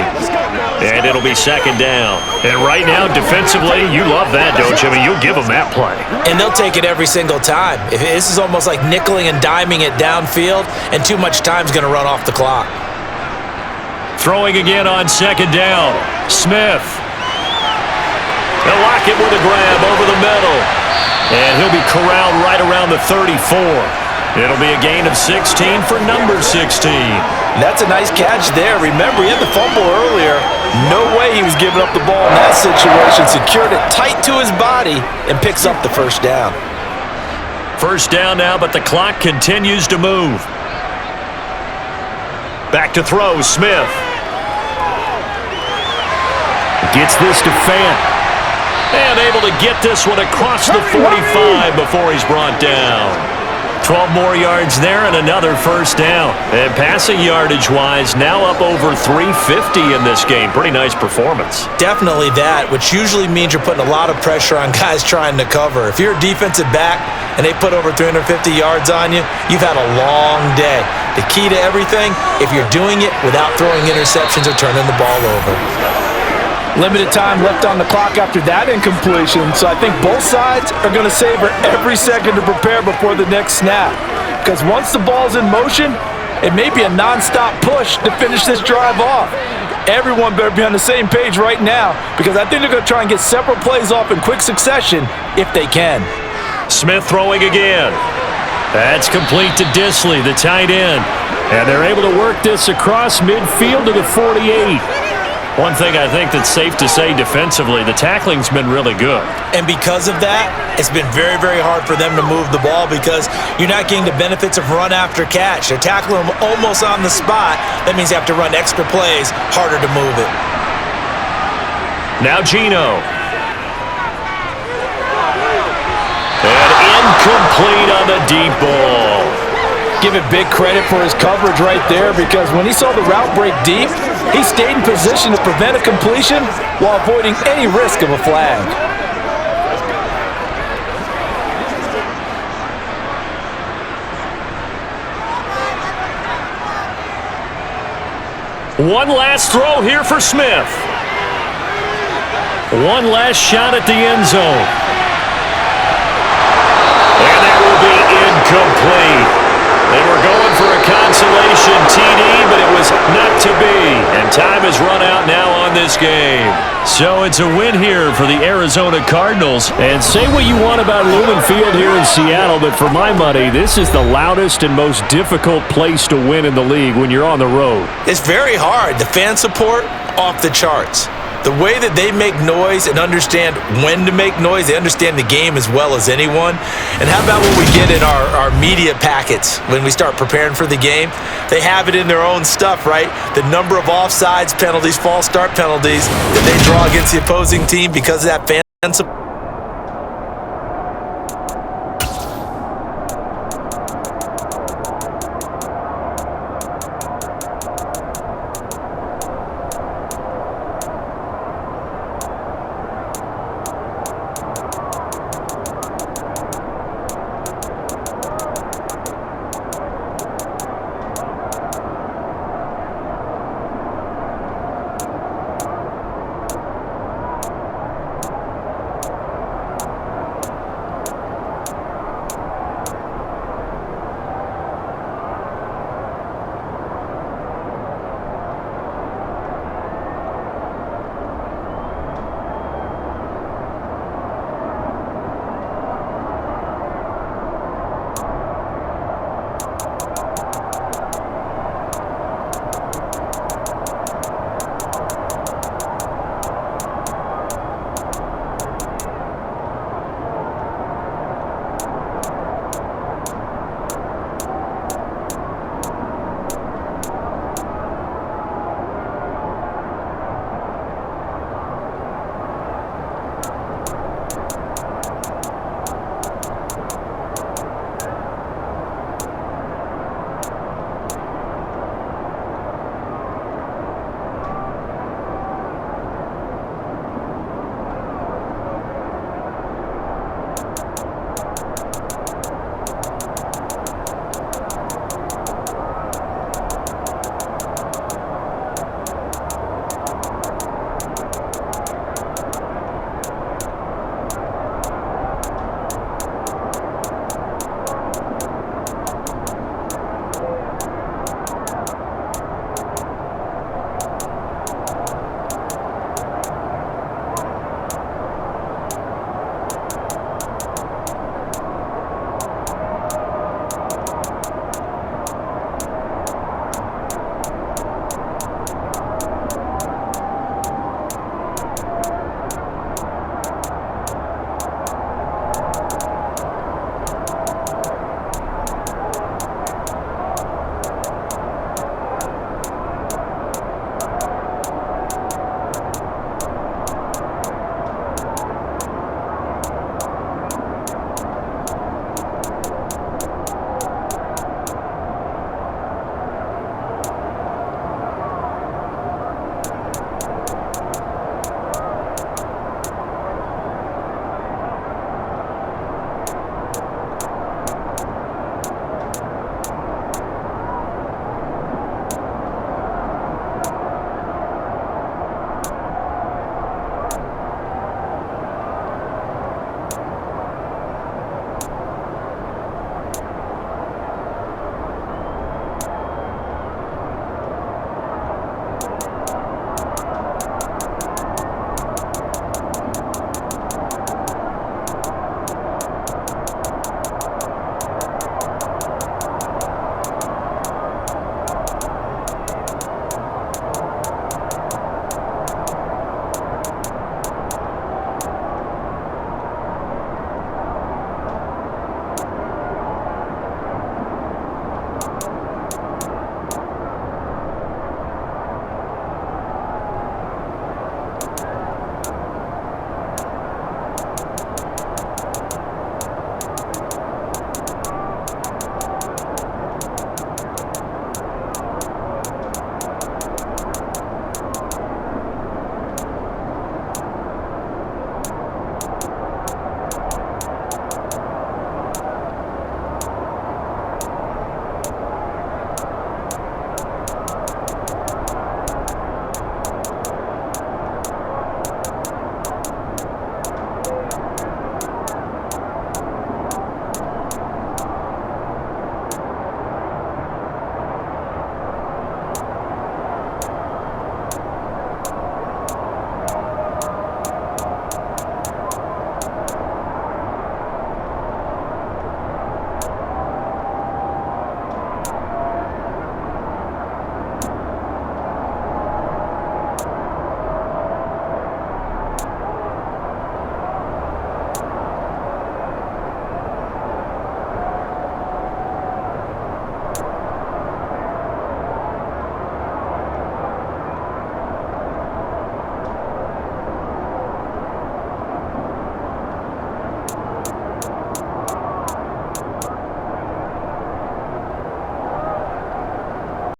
And it'll be 2nd down. And right now, defensively, you love that, don't you? I mean, you'll give them that play. And they'll take it every single time. This is almost like nickeling and diming it downfield, and too much time's going to run off the clock. Throwing again on 2nd down. Smith. They'll lock it with a grab over the middle. And he'll be corralled right around the 34. It'll be a gain of 16 for number 16. That's a nice catch there. Remember, he had the fumble earlier. No way he was giving up the ball in that situation. Secured it tight to his body and picks up the 1st down. 1st down now, but the clock continues to move. Back to throw, Smith. Gets this to Fant. And able to get this one across the 45 before he's brought down. 12 more yards there and another first down. And passing yardage-wise, now up over 350 in this game. Pretty nice performance. Definitely that, which usually means you're putting a lot of pressure on guys trying to cover. If you're a defensive back and they put over 350 yards on you, you've had a long day. The key to everything, if you're doing it without throwing interceptions or turning the ball over. Limited time left on the clock after that incompletion, so I think both sides are going to savor every second to prepare before the next snap. Because once the ball's in motion, it may be a nonstop push to finish this drive off. Everyone better be on the same page right now, because I think they're going to try and get several plays off in quick succession if they can. Smith throwing again. That's complete to Disley, the tight end. And they're able to work this across midfield to the 48. One thing I think that's safe to say defensively, the tackling's been really good. And because of that, it's been very, very hard for them to move the ball because you're not getting the benefits of run after catch. They're tackling them almost on the spot. That means you have to run extra plays, harder to move it. Now Geno. And incomplete on the deep ball. Give it big credit for his coverage right there, because when he saw the route break deep, he stayed in position to prevent a completion while avoiding any risk of a flag. One last throw here for Smith. One last shot at the end zone. And that will be incomplete. They were going for a consolation TD, but it was not to be. And time has run out now on this game. So it's a win here for the Arizona Cardinals. And say what you want about Lumen Field here in Seattle, but for my money, this is the loudest and most difficult place to win in the league when you're on the road. It's very hard. The fan support, off the charts. The way that they make noise and understand when to make noise, they understand the game as well as anyone. And how about what we get in our media packets when we start preparing for the game? They have it in their own stuff, right? The number of offsides penalties, false start penalties that they draw against the opposing team because of that fan support.